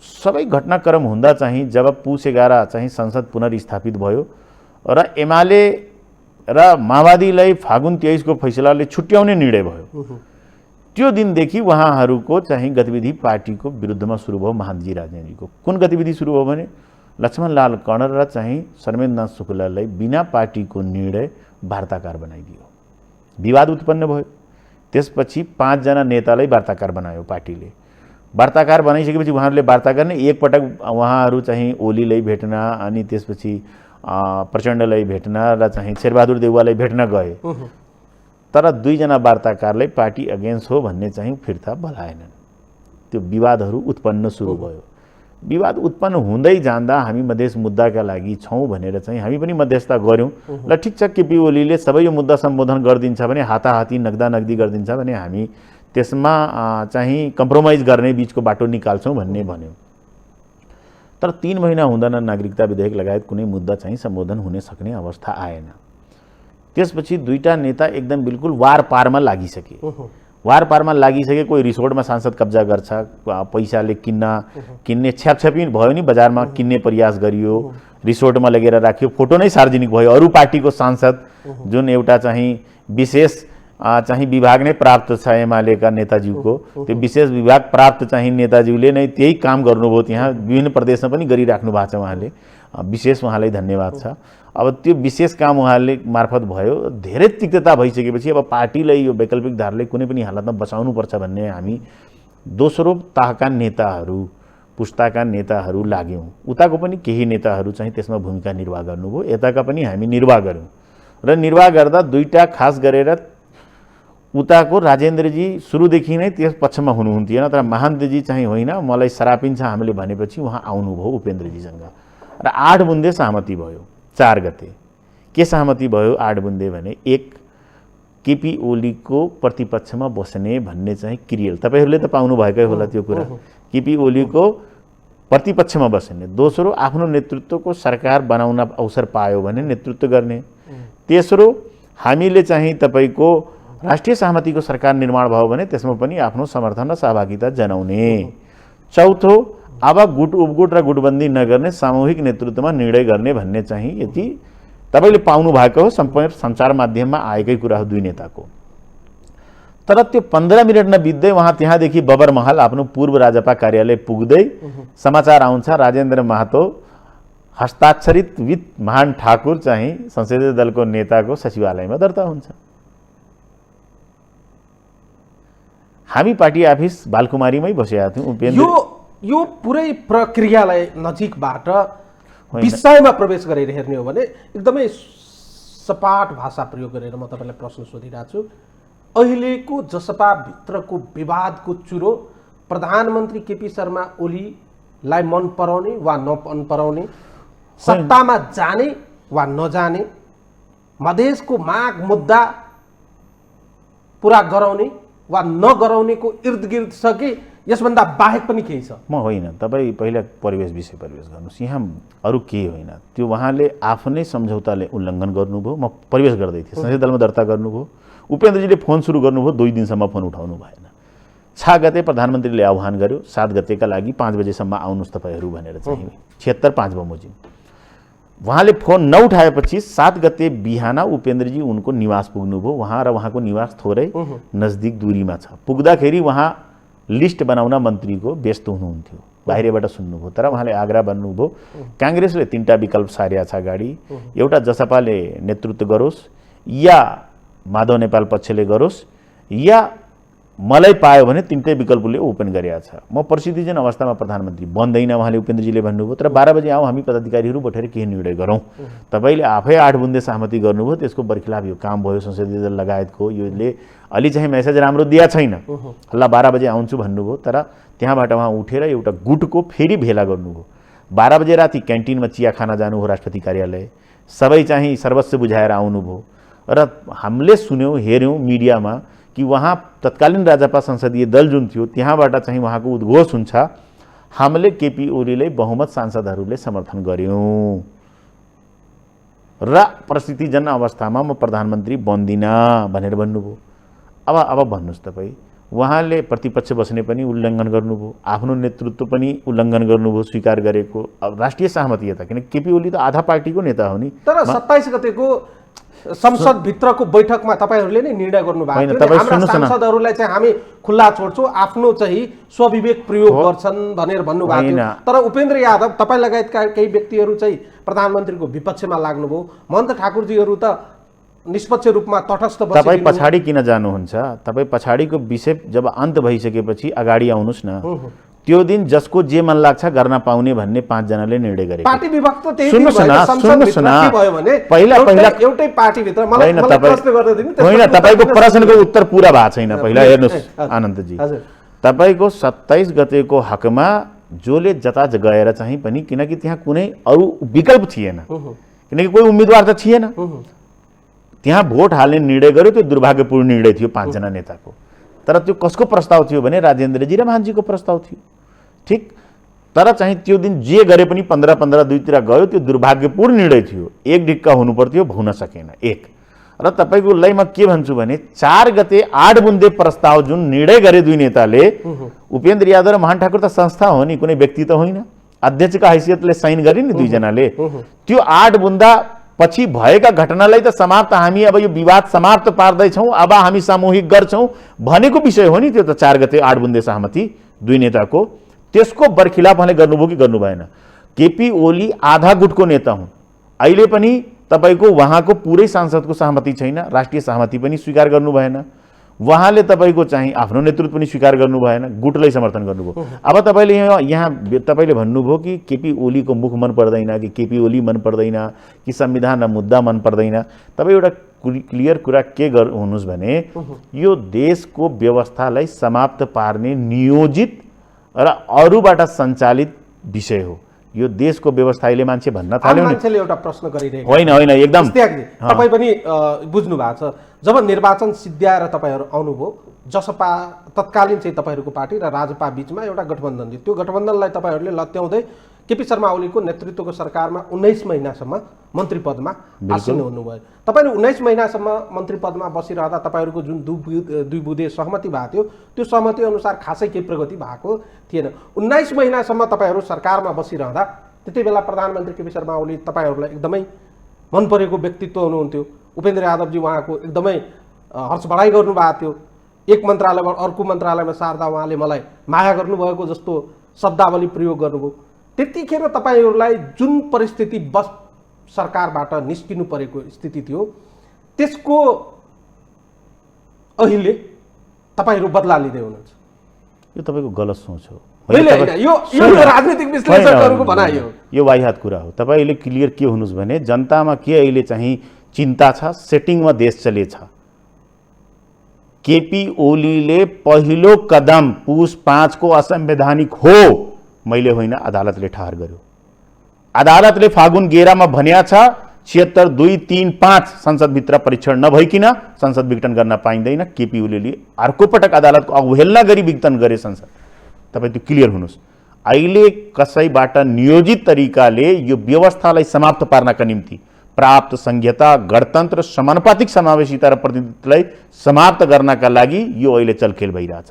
सबै घटनाक्रम हुँदा चाहिँ जब पुस 11 चाहिँ संसद पुनर्स्थापित भयो र एमाले र माओवादीलाई फागुन 23 को फैसलाले छुट्याउने निर्णय भयो, त्यो दिनदेखि उहाँहरूको चाहिँ गतिविधि पार्टीको विरुद्धमा सुरु भयो। महान्जी राजेन्द्रजीको कुन गतिविधि सुरु भयो भने लक्ष्मणलाल कणर र चाहिँ शर्मेन्द्रनाथ शुक्लालाई बिना पार्टीको निर्णय वार्ताकार बनाइदियो। विवाद उत्पन्न भयो। त्यसपछि 5 जना नेतालाई वार्ताकार बनायो पार्टीले। वार्ताकार बनाइसकेपछि उहाँहरूले वार्ता गर्ने, एकपटक उहाँहरू चाहिँ ओलीलाई भेट्न अनि त्यसपछि प्रचण्डलाई भेट्न र चाहिँ शेरबहादुर देउवालाई भेट्न गए, तर 2 जना वार्ताकारलाई पार्टी अगेन्स्ट हो भन्ने चाहिँ फिर्ता बोलाएनन्। त्यो विवादहरू उत्पन्न सुरु भयो। विवाद उत्पन्न हुँदै जाँदा हामी मधेस मुद्दाका लागि छौँ भनेर चाहिँ हामी पनि मध्यस्थता गऱ्यौँ। ल ठिक छ, केपी ओलीले सबै यो मुद्दा सम्बोधन गरिदिन्छ भने, हाताहाती नगदी गरिदिन्छ भने हामी त्यसमा चाहिँ कम्प्रोमाइज गर्ने बिचको बाटो निकाल्छौँ भन्ने भन्यौँ। तर 3 महिना हुँदैन नागरिकता विधेयक लगायत कुनै मुद्दा चाहिँ सम्बोधन हुन सक्ने अवस्था आएन। त्यसपछि 2टा नेता एकदम बिल्कुल वार पारमा लागिसके। वार पारमा लागिसके, कोही रिसोर्टमा सांसद कब्जा गर्छ, पैसाले किन्ने छ्यापछ्यापी भयो नि, बजारमा किन्ने प्रयास गरियो, रिसोर्टमा लगेर राख्यो, फोटो नै सार्वजनिक भयो। अरू पार्टीको सांसद जुन एउटा चाहिँ विशेष चाहिँ विभाग नै प्राप्त छ एमालेका नेताज्यूको, त्यो विशेष विभाग प्राप्त चाहिँ नेताज्यूले नै त्यही काम गर्नुभयो। त्यहाँ विभिन्न प्रदेशमा पनि गरिराख्नु भएको छ उहाँले, विशेष उहाँलाई धन्यवाद छ। अब त्यो विशेष काम उहाँले मार्फत भयो। धेरै तिक्तता भइसकेपछि अब पार्टीलाई यो वैकल्पिक धारालाई कुनै पनि हालतमा बचाउनुपर्छ भन्ने हामी दोस्रो तहका नेताहरू, पुस्ताका नेताहरू लाग्यौँ। उताको पनि केही नेताहरू चाहिँ त्यसमा भूमिका निर्वाह गर्नुभयो, यताका पनि हामी निर्वाह गऱ्यौँ। र निर्वाह गर्दा 2टा खास गरेर उताको राजेन्द्रजी सुरुदेखि नै त्यस पक्षमा हुनुहुन्थेन, तर महान्तजी चाहिँ होइन, मलाई सरापिन्छ हामीले भनेपछि उहाँ आउनुभयो उपेन्द्रजीसँग र 8 बुन्दे सहमति भयो। 4 गते के सहमति भयो 8 बुन्दे भने, 1 केपी ओलीको प्रतिपक्षमा बस्ने भन्ने चाहिँ क्रियल, तपाईहरूले त पाउनु भएकै होला त्यो कुरा, केपी ओलीको प्रतिपक्षमा बस्ने। दोस्रो, आफ्नो नेतृत्वको सरकार बनाउन अवसर पायो भने नेतृत्व गर्ने। तेस्रो, हामीले चाहिँ तपाईको राष्ट्रिय सहमतिको सरकार निर्माण भयो भने त्यसमा पनि आफ्नो समर्थन र सहभागिता जनाउने। चौथो, अब गुट उपगुट र गुटबन्दी नगर्ने, सामूहिक नेतृत्वमा निर्णय गर्ने भन्ने चाहिँ यति तपाईले पाउनु भएको हो। सम्पूर्ण सञ्चार माध्यममा आएकै कुरा हो 2 नेताको। तर त्यो 15 मिनट नबित्दै उहाँ त्यहाँदेखि बबरमहल आफ्नो पूर्व राजपा कार्यालय पुग्दै समाचार आउँछ राजेन्द्र महतो हस्ताक्षरित वित महान ठाकुर चाहिँ संसदीय दलको नेताको सचिवालयमा दर्ता हुन्छ। हामी पार्टी अफिस बालकुमारीमै बसेका थियौँ। उपेन्द्र यो पुरै प्रक्रियालाई नजिकबाट विषयमा प्रवेश गरेर हेर्ने हो भने एकदमै सपाट भाषा प्रयोग गरेर म तपाईँलाई प्रश्न सोधिरहेको छु। अहिलेको जसपा भित्रको विवादको चुरो प्रधानमन्त्री केपी शर्मा ओलीलाई मन पराउने वा नमन पराउने, सत्तामा जाने वा नजाने, मधेसको माग मुद्दा पुरा गराउने वा नगराउनेको इर्दगिर्द छ कि यसभन्दा बाहेक पनि केही छ? म होइन, तपाईँ पहिला परिवेश गर्नुहोस्। यहाँ अरू केही होइन, त्यो उहाँले आफ्नै सम्झौताले उल्लङ्घन गर्नुभयो। म परिवेश गर्दै थिएँ, संसदीय दलमा दर्ता गर्नुभयो। उपेन्द्रजीले फोन सुरु गर्नुभयो, 2 दिनसम्म फोन उठाउनु भएन। 6 गते प्रधानमन्त्रीले आह्वान गर्यो, 7 गतेका लागि 5 बजेसम्म आउनुहोस् तपाईँहरू भनेर चाहिँ 76 5 बमोजिम। उहाँले फोन नउठाएपछि 7 गते बिहान उपेन्द्रजी उनको निवास पुग्नुभयो। उहाँ र उहाँको निवास थोरै नजदिक दूरीमा छ। पुग्दाखेरि उहाँ लिस्ट बनाउन मन्त्रीको व्यस्त हुनुहुन्थ्यो, बाहिरबाट सुन्नुभयो। तर उहाँले आग्रह भन्नुभयो काङ्ग्रेसले 3टा विकल्प सारिया छ अगाडि, एउटा जसपाले नेतृत्व गरोस् या माधव नेपाल पक्षले गरोस् या मलाई पायो भने 3टै विकल्पले ओपन गरेका छ। म परिस्थितिजन अवस्थामा प्रधानमन्त्री बन्दैन उहाँले उपेन्द्रजीले भन्नुभयो। तर 12 बजे आऊ, हामी पदाधिकारीहरू बैठेर केही निर्णय गरौँ। तपाईँले आफै 8 बुन्दे सहमति गर्नुभयो, त्यसको बरखिलाफ यो काम भयो। संसदीय दल लगायतको योले अलि चाहिँ मेसेज राम्रो दिया छैन। हल्ला 12 बजे आउँछु भन्नुभयो, तर त्यहाँबाट उहाँ उठेर एउटा गुटको फेरि भेला गर्नुभयो। 12 बजे राति क्यान्टिनमा चिया खाना जानुभयो राष्ट्रपति कार्यालय। सबै चाहिँ सर्वस्व बुझाएर आउनुभयो र हामीले सुन्यौँ हेऱ्यौँ मिडियामा कि वहाँ तत्कालीन राजपा संसदीय दल जुन थियो त्यहाँबाट चाहिँ उहाँको उद्घोष हुन्छ, हामीले केपी ओलीलाई बहुमत सांसदहरूले समर्थन गर्यौँ र परिस्थितिजन्य अवस्थामा म प्रधानमन्त्री बन्दिनँ भनेर भन्नुभयो। अब भन्नुहोस् तपाईँ, उहाँले प्रतिपक्ष बस्ने पनि उल्लङ्घन गर्नुभयो, आफ्नो नेतृत्व पनि उल्लङ्घन गर्नुभयो स्वीकार गरेको। अब राष्ट्रिय सहमति यता, किन केपी ओली त आधा पार्टीको नेता हो नि। तर 27 गतेको संसद भित्रको बैठकमा तपाईहरूले नै निर्णय गर्नुभएको थियो, हाम्रा सांसदहरूलाई चाहिँ हामी खुल्ला छोड्छौँ, आफ्नो चाहिँ स्वविवेक प्रयोग गर्छन् भनेर भन्नुभएको थियो। तर उपेन्द्र यादव तपाईँ लगायतका केही व्यक्तिहरू चाहिँ प्रधानमन्त्रीको विपक्षमा लाग्नुभयो। महन्त ठाकुरजीहरू त निष्पक्ष रूपमा तटस्थ बसे। तपाईँ पछाडि किन जानुहुन्छ? तपाईँ पछाडिको विषय जब अन्त भइसकेपछि अगाडि आउनुहोस् न। त्यो दिन जसको जे मन लाग्छ गर्न पाउने भन्ने 5 जनाले निर्णय गरे। पार्टी विभक्त त्यही सुन्नुहोस् न, पहिला एउटै पार्टी भित्र मलाई प्रश्न गर्न दिनु। होइन, तपाईको प्रश्नको उत्तर पूरा भएको छैन। पहिला हेर्नुहोस् आनन्दजी, तपाईको 27 गतेको हकमा जोले जता गएर चाहिँ पनि, किनकि त्यहाँ कुनै अरू विकल्प थिएन, किनकि कोही उम्मेदवार त थिएन, त्यहाँ भोट हाल्ने निर्णय गर्यो। त्यो दुर्भाग्यपूर्ण निर्णय थियो 5 जना नेताको। तर त्यो कसको प्रस्ताव थियो भने राजेन्द्रजी र महानजीको प्रस्ताव थियो। ठिक, तर चाहिँ त्यो दिन जे गरे पनि 15-15 दुईतिर गयो। त्यो दुर्भाग्यपूर्ण निर्णय थियो, एक ढिक्का हुनु पर्थ्यो, हुन सकेन। एक र तपाईँको लाई म के भन्छु भने 4 गते 8 बुन्दे प्रस्ताव जुन निर्णय गरे दुई नेताले, उपेन्द्र यादव र महान ठाकुर त संस्था हो नि, कुनै व्यक्ति त होइन। अध्यक्षका हैसियतले साइन गरे नि दुईजनाले। त्यो 8 बुन्दा पछि भएका घटनालाई त समाप्त, हामी अब यो विवाद समाप्त पार्दैछौँ, अब हामी सामूहिक गर्छौँ भनेको विषय हो नि। त्यो त 4 गते 8 बुन्दे सहमति दुई नेताको, त्यसको बरखिलाफ उहाँले गर्नुभयो कि गर्नु भएन? केपी ओली आधा गुटको नेता हुन्। अहिले पनि तपाईँको उहाँको पुरै सांसदको सहमति छैन, राष्ट्रिय सहमति पनि स्वीकार गर्नु भएन। उहाँले तपाईँको चाहिँ आफ्नो नेतृत्व पनि स्वीकार गर्नु भएन, गुटलाई समर्थन गर्नुभयो। अब तपाईँले यहाँ तपाईँले भन्नुभयो कि केपी ओलीको मुख मन पर्दैन, कि केपी ओली मन पर्दैन, कि संविधान र मुद्दा मन पर्दैन। तपाईँ एउटा क्लियर कुरा के हुनुहोस् भने यो देशको व्यवस्थालाई समाप्त पार्ने नियोजित र अरूबाट सञ्चालित विषय हो। यो देशको व्यवस्था अहिले मान्छे भन्न थाल्यो। मान्छेले एउटा प्रश्न गरिरहेको होइन होइन, एकदम तपाईँ पनि बुझ्नु भएको छ। जब निर्वाचन सिद्ध्याएर तपाईँहरू आउनुभयो, जसपा तत्कालीन चाहिँ तपाईँहरूको पार्टी र राजपा बीचमा एउटा गठबन्धन थियो। त्यो गठबन्धनलाई तपाईँहरूले लत्याउँदै केपी शर्मा ओलीको नेतृत्वको सरकारमा 19 महिनासम्म मन्त्री पदमा आसीन हुनुभयो। तपाईँले 19 महिनासम्म मन्त्री पदमा बसिरहँदा तपाईँहरूको जुन दुई बुँदे सहमति भएको थियो, त्यो सहमति अनुसार खासै केही प्रगति भएको थिएन। 19 महिनासम्म तपाईँहरू सरकारमा बसिरहँदा त्यति बेला प्रधानमन्त्री केपी शर्मा ओली तपाईँहरूलाई एकदमै मन परेको व्यक्तित्व हुनुहुन्थ्यो। उपेन्द्र यादवजी उहाँको एकदमै हर्ष बढाइ गर्नुभएको थियो। एक मन्त्रालयबाट अर्को मन्त्रालयमा सार्दा उहाँले मलाई माया गर्नुभएको जस्तो शब्दावली प्रयोग गर्नुभयो। त्यतिखेर तपाईँहरूलाई जुन परिस्थिति बस सरकारबाट निस्किनु परेको स्थिति थियो त्यसको अहिले तपाईँहरू बदला लिँदै हुनुहुन्छ। यो तपाईँको गलत सोच हो। यो राजनीतिक विश्लेषकहरूको भनाइ हो। यो वाहियात कुरा हो। तपाईँ क्लियर के हुनुहोस् भने जनतामा के अहिले चाहिँ चिन्ता छ, सेटिङमा देश चलेछ। केपी ओलीले पहिलो कदम पुस 5 को असंवैधानिक हो मैले होइन, अदालतले ठहर गर्यो। अदालतले फागुन 11 मा भन्या छ 76, 2, 3, 5 संसदभित्र परीक्षण नभइकन संसद विघटन गर्न पाइँदैन। केपी ओलीले अर्को पटक अदालतको अवहेलना गरी विघटन गरे संसद। तपाईँ त्यो क्लियर हुनुहोस्। अहिले कसैबाट नियोजित तरिकाले यो व्यवस्थालाई समाप्त पार्नका निम्ति प्राप्त संघीयता, गणतन्त्र, समानुपातिक समावेशिता र प्रतिनिधित्वलाई समाप्त गर्नका लागि यो अहिले चलखेल भइरहेछ।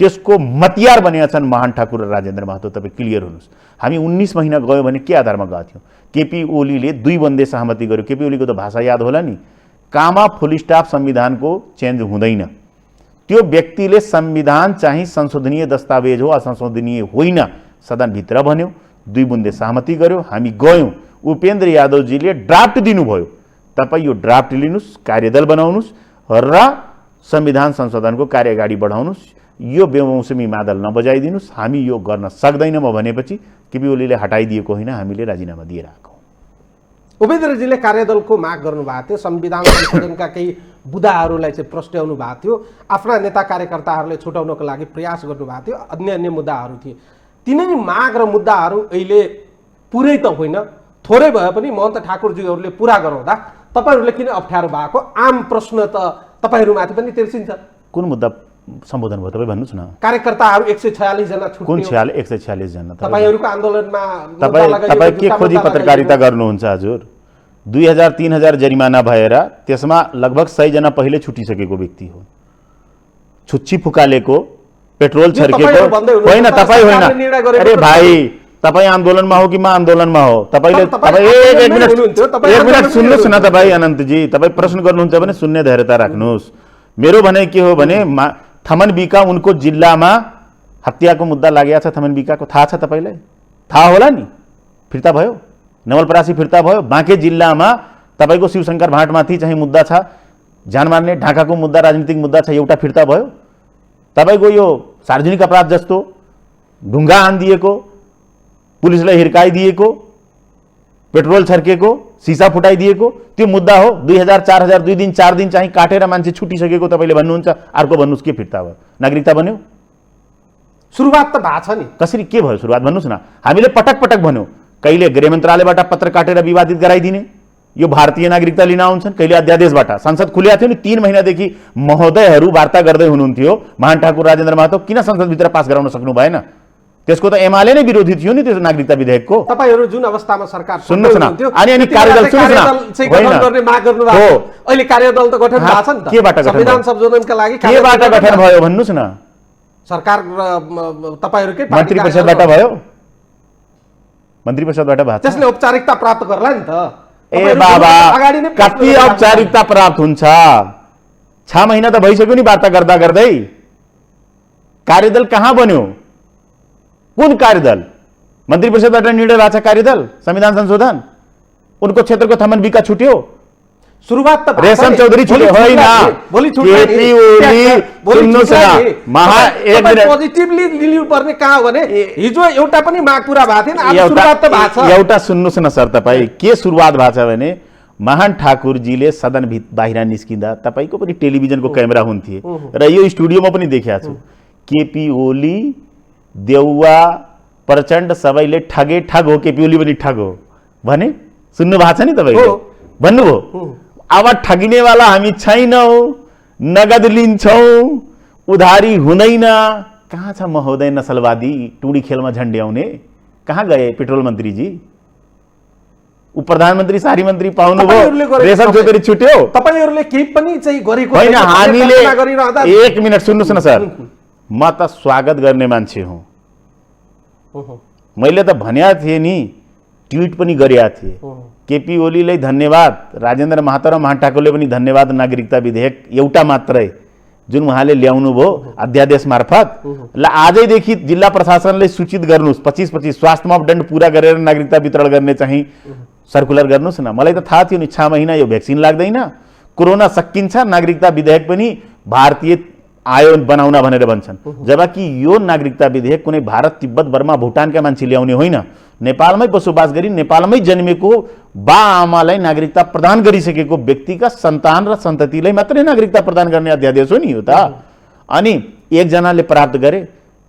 त्यसको मतियार बनेका छन् महान ठाकुर र राजेन्द्र महतो। तपाईँ क्लियर हुनुहोस्। हामी 19 महिना गयो भने के आधारमा गएको थियौँ? केपी ओलीले 2 बन्दे सहमति गर्यो। केपी ओलीको त भाषा याद होला नि, कामा फुल स्टाफ संविधानको चेन्ज हुँदैन। त्यो व्यक्तिले संविधान चाहिँ संशोधनीय दस्तावेज हो, असंशोधनीय होइन, सदनभित्र भन्यो। 2 बुन्दे सहमति गर्यो, हामी गयौँ। उपेन्द्र यादवजीले ड्राफ्ट दिनुभयो। तपाईँ यो ड्राफ्ट लिनुहोस्, कार्यदल बनाउनुहोस् र संविधान संशोधनको कार्य अगाडि बढाउनुहोस्। यो बेमौसमी मादल नबजाइदिनुहोस्। हामी यो गर्न सक्दैनौँ भनेपछि केपी ओलीले हटाइदिएको होइन, हामीले राजीनामा दिएर आएको। उपेन्द्रजीले कार्यदलको माग गर्नुभएको थियो, संविधान संशोधनका केही बुदाहरूलाई चाहिँ प्रस्ट्याउनु भएको थियो, आफ्ना नेता कार्यकर्ताहरूले छुटाउनको लागि प्रयास गर्नुभएको थियो, अन्य मुद्दाहरू थिए। तिनै माग र मुद्दाहरू अहिले पुरै त होइन, थोरै भए पनि महन्त ठाकुरजीहरूले पुरा गराउँदा तपाईँहरूले किन अप्ठ्यारो भएको? आम प्रश्न त तपाईँहरूमाथि पनि तिर्सिन्छ। कुन मुद्दा सम्बोधन भयो तपाईँ भन्नुहोस् न? कार्यकर्ताहरू 146 जना छुट्यो। कुन 146 जना? तपाईँहरूको आन्दोलनमा तपाईँ के खोजी पत्रकारिता गर्नुहुन्छ हजुर? 2000-3000 जरिमाना भएर त्यसमा लगभग 100 जना पहिले छुटिसकेको व्यक्ति हो। छुच्ची फुकालेको, पेट्रोल छर्केको होइन, तपाईँ होइन। अरे भाइ, तपाईँ आन्दोलनमा हो कि म आन्दोलनमा हो? तपाईँले एक मिनट सुन्नुहोस् न। तपाईँ अनन्तजी, तपाईँ प्रश्न गर्नुहुन्छ भने सुन्ने धैर्यता राख्नुहोस्। मेरो भनाइ के हो भने थमन बिका उनको जिल्लामा हत्याको मुद्दा लागेको छ। थमन बिकाको थाहा छ तपाईँलाई? थाहा होला नि, फिर्ता भयो। नवलपरासी फिर्ता भयो। बाँके जिल्लामा तपाईँको शिवशङ्कर भाटमाथि चाहिँ मुद्दा छ, जान मार्ने ढाकाको मुद्दा, राजनीतिक मुद्दा छ, एउटा फिर्ता भयो। तपाईँको यो सार्वजनिक अपराध जस्तो ढुङ्गा हानिदिएको, पुलिसलाई हिर्काइदिएको, पेट्रोल छर्केको, सिसा फुटाइदिएको, त्यो मुद्दा हो। 2000-4000 2 दिन 4 दिन चाहिँ काटेर मान्छे छुटिसकेको तपाईँले भन्नुहुन्छ। अर्को भन्नुहोस् के फिर्ता भयो? नागरिकता बन्यो? सुरुवात त भएको छ नि। कसरी के भयो सुरुवात भन्नुहोस् न? हामीले पटक पटक भन्यौँ। कहिले गृह मन्त्रालयबाट पत्र काटेर विवादित गराइदिने, यो भारतीय नागरिकता लिन आउँछन्। कहिले अध्यादेशबाट संसद खुलेको थियो नि, 3 महिनादेखि महोदयहरू वार्ता गर्दै हुनुहुन्थ्यो। महान ठाकुर राजेन्द्र महतो किन संसदभित्र पास गराउन सक्नु भएन? त्यसको त एमाले नै विरोधी थियो नि त्यो नागरिकता विधेयकको। तपाईहरु जुन अवस्थामा सरकार सुन्नुस् न, अनि कार्यदल सुन्नुस् न, गठन गर्ने माग गर्नु भएको हो। अहिले कार्यदल त गठन भएको छ नि त। केबाट गठन? संविधान संशोधनका लागि केबाट गठन भयो भन्नुस् न? सरकार तपाईहरुकै मन्त्री परिषदबाट भयो। मन्त्री परिषदबाट भयो। त्यसले औपचारिकता प्राप्त गर्ला नि त। ए बाबा, कति औपचारिकता प्राप्त हुन्छ? 6 महिना त भइसक्यो नि वार्ता गर्दा गर्दै। कार्यदल कहाँ बन्यो? कुन कार्यदल? मन्त्री परिषदबाट निर्णय भएको छ कार्यदल संविधान संशोधन। उनको क्षेत्रको थमन बिका छुट्यो। सुरुवात त रेशम चौधरी छुट्यो होइन। केपी ओली सुन्नुस् न, महा एक मिनेट पोजिटिभली लिनु पर्ने कहाँ हो भने हिजो एउटा पनि माग पूरा भएको थिएन, आज सुरुवात त भएको छ। एउटा सुन्नुस् न सर, तपाईँ के सुरुवात भएको छ भने महान ठाकुरजीले सदन बाहिर निस्किँदा तपाईँको पनि टेलिभिजनको क्यामेरा हुन्थे र यो स्टुडियोमा पनि देखेको छु। केपी ओली, देउवा, प्रचण्ड सबैले ठगे ठग हो, केपी ओली पनि ठग हो भने सुन्नु भएको छ नि तपाईँले? भन्नुभयो अब ठगिनेवाला हामी छैनौँ, नगद लिन्छौँ, उधारी हुँदैन। कहाँ छ महोदय नसलवादी टुडी खेलमा झन्ड्याउने? कहाँ गए पेट्रोल मन्त्रीजी? उप प्रधानमन्त्री सारी मन्त्री पाउनुभयो, रेशम चौधरी छुट्यो। तपाईहरुले केही पनि चाहिँ गरेको होइन। हामीले एक मिनट सुन्नुस् न सर, म त स्वागत गर्ने मान्छे हुँ। मैले त भन्या थिएँ नि, ट्विट पनि गरेका थिएँ। केपी ओलीलाई धन्यवाद, राजेन्द्र महतो र महान ठाकुरले पनि धन्यवाद। नागरिकता विधेयक एउटा मात्रै जुन उहाँले ल्याउनु भयो अध्यादेश मार्फत ल आजैदेखि जिल्ला प्रशासनले सूचित गर्नुहोस् 25-25 स्वास्थ्य मापदण्ड पुरा गरेर नागरिकता वितरण गर्ने चाहिँ सर्कुलर गर्नुहोस् न। मलाई त थाहा थियो नि 6 महिना यो भ्याक्सिन लाग्दैन, कोरोना सकिन्छ, नागरिकता विधेयक पनि भारतीय आयो बनाउन भनेर भन्छन्। जबकि यो नागरिकता विधेयक कुनै भारत, तिब्बत, बर्मा, भुटानका मान्छे ल्याउने होइन, नेपालमै बसोबास गरी नेपालमै जन्मेको बा आमालाई नागरिकता प्रदान गरिसकेको व्यक्तिका सन्तान र सन्ततिलाई मात्रै नागरिकता प्रदान गर्ने अध्यादेश हो नि यो त। अनि एकजनाले प्राप्त गरे,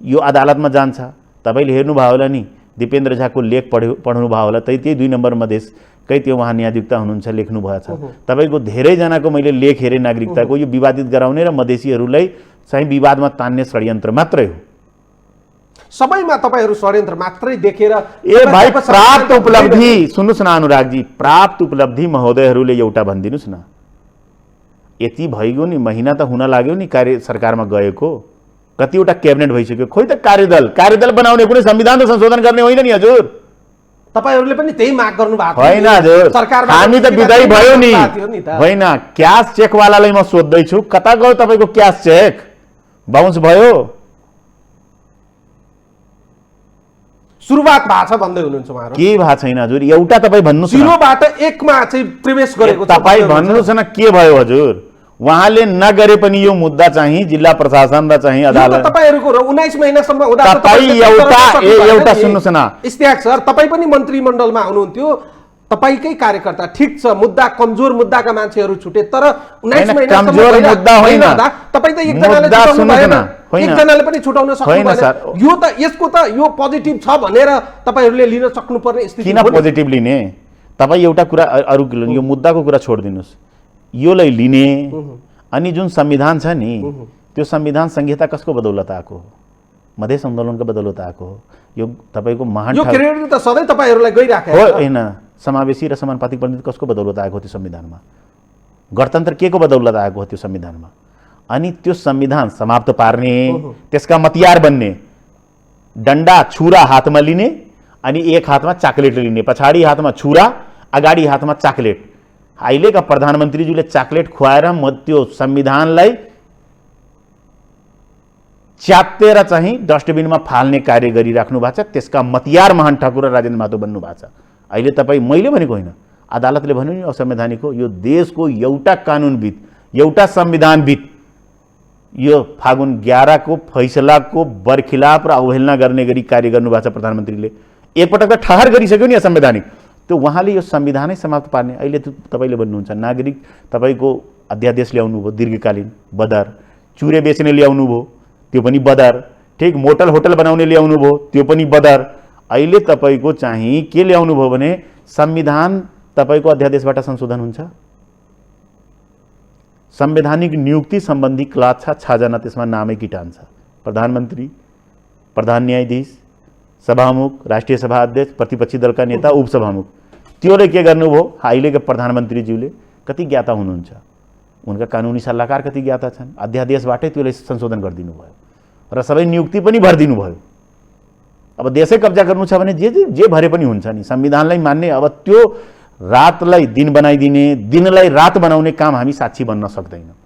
यो अदालतमा जान्छ। तपाईँले हेर्नुभयो होला नि, दिपेन्द्र झाको लेख पढ्नु भयो होला, त्यही 2 नम्बर मधेसकै त्यो उहाँ न्यायाधिवक्ता हुनुहुन्छ, लेख्नु भएछ। तपाईँको धेरैजनाको मैले लेख हेरेँ नागरिकताको, यो विवादित गराउने र मधेसीहरूलाई चाहिँ विवादमा तान्ने षड्यन्त्र मात्रै हो। सबैमा तपाईहरु षड्यन्त्र मात्रै देखेर ए भाइ प्राप्त उपलब्धि सुन्नुस् न अनुरागजी, प्राप्त उपलब्धि महोदयहरूले एउटा भनिदिनुस् न। यति भइगयो नि, महिना त हुन लाग्यो नि कार्य सरकारमा गएको, कतिवटा क्याबिनेट भइसक्यो, खोइ त कार्यदल बनाउने कुनै संविधान त संशोधन गर्ने होइन नि हजुर। तपाईहरुले पनि त्यही माग गर्नु भएको होइन हजुर, हामी त बिदाई भयो नि। होइन, क्याश चेकवालालाई म सोध्दैछु, कता गयो तपाईँको क्याश चेक? बाउन्स भयो? सुरुवात भएको छ भन्दै हुनुहुन्छ उहाँहरु? के भएको छैन हजुर, एउटा तपाईँ भन्नुस् न। 0 बाट 1 मा चाहिँ प्रवेश गरेको छ तपाईँ भन्नुस् न के भयो हजुर? उहाँले नगरे पनि यो मुद्दा चाहिँ जिल्ला प्रशासन र चाहिँ अदालत, तपाईहरुको 19 महिनासम्म हुँदा तपाईँ एउटा सुन्नुस् न इस्तियाक सर, तपाईँ पनि मन्त्रीमण्डलमा हुनुहुन्थ्यो, तपाईकै कार्यकर्ता, ठीक छ मुद्दा कमजोर मुद्दाका मान्छेहरू छुटे, तर 19 महिनासम्म कमजोर मुद्दा होइन, तपाईँ त एकजनाले छुटाउनु भएन, एकजनाले पनि छुटाउन सक्नु भएन। यो त यसको त यो पोजिटिभ छ भनेर तपाईहरुले लिन सक्नुपर्ने स्थिति किन पोजिटिभ लिने? तपाईँ एउटा कुरा अरु यो मुद्दाको कुरा छोडिदिनुस्, योलाई लिने। अनि जुन संविधान छ नि, त्यो संविधान संहिता कसको बदौलत आएको हो? मधेस आन्दोलनको बदौलत आएको हो। यो तपाईँको महान यो क्रेडिट त सधैँ तपाईहरुलाई गइराखेको हो होइन। समावेशी र समानुपातिक प्रतिनिधित्व कसको बदौलत आएको हो त्यो संविधानमा? गणतन्त्र के को बदौलत आएको हो त्यो संविधानमा? अनि त्यो संविधान समाप्त पार्ने, त्यसका मतियार बन्ने, डन्डा छुरा हातमा लिने, अनि एक हातमा चकलेट लिने, पछाडि हातमा छुरा, अगाडि हातमा चकलेट। अहिलेका प्रधानमन्त्रीज्यूले चकलेट खुवाएर म त्यो संविधानलाई च्यातेर चाहिँ डस्टबिनमा फाल्ने कार्य गरिराख्नु भएको छ। त्यसका मतियार महान ठाकुर र राजेन्द्र महतो बन्नु भएको छ। अहिले तपाईँ, मैले भनेको होइन, अदालतले भन्यो नि असंवैधानिक हो। यो देशको एउटा कानुनविद, एउटा संविधानविद यो फागुन 11 को फैसलाको बरखिलाफ र अवहेलना गर्ने गरी कार्य गर्नुभएको छ प्रधानमन्त्रीले। एकपटक त ठहर गरिसक्यो नि असंवैधानिक, त्यो उहाँले यो संविधानै समाप्त पार्ने। अहिले तपाईँले भन्नुहुन्छ नागरिक, तपाईँको अध्यादेश ल्याउनु भयो दीर्घकालीन, बदर। चुरे बेच्ने ल्याउनु भयो, त्यो पनि बदर। ठीक, मोटल होटल बनाउने ल्याउनु भयो, त्यो पनि बदर। अहिले तपाईँको चाहिँ के ल्याउनु भयो भने संविधान तपाईँको अध्यादेशबाट संशोधन हुन्छ। संवैधानिक नियुक्ति सम्बन्धी क्लास छ 6 जना, त्यसमा नामै किटान छ। प्रधानमन्त्री, प्रधान न्यायाधीश, सभामुख, राष्ट्रिय सभा अध्यक्ष, प्रतिपक्षी दलका नेता, उपसभामुख। त्योले के गर्नुभयो? अहिलेका प्रधानमन्त्रीज्यूले कति ज्ञाता हुनुहुन्छ, उनका कानुनी सल्लाहकार कति ज्ञाता छन्, अध्यादेशबाटै त्यसलाई संशोधन गरिदिनु भयो र सबै नियुक्ति पनि भरिदिनु भयो। अब देशै कब्जा गर्नु छ भने जे भरे पनि हुन्छ नि, संविधानलाई मान्ने। अब त्यो रातलाई दिन बनाइदिने, दिनलाई रात बनाउने काम हामी साक्षी बन्न सक्दैनौँ।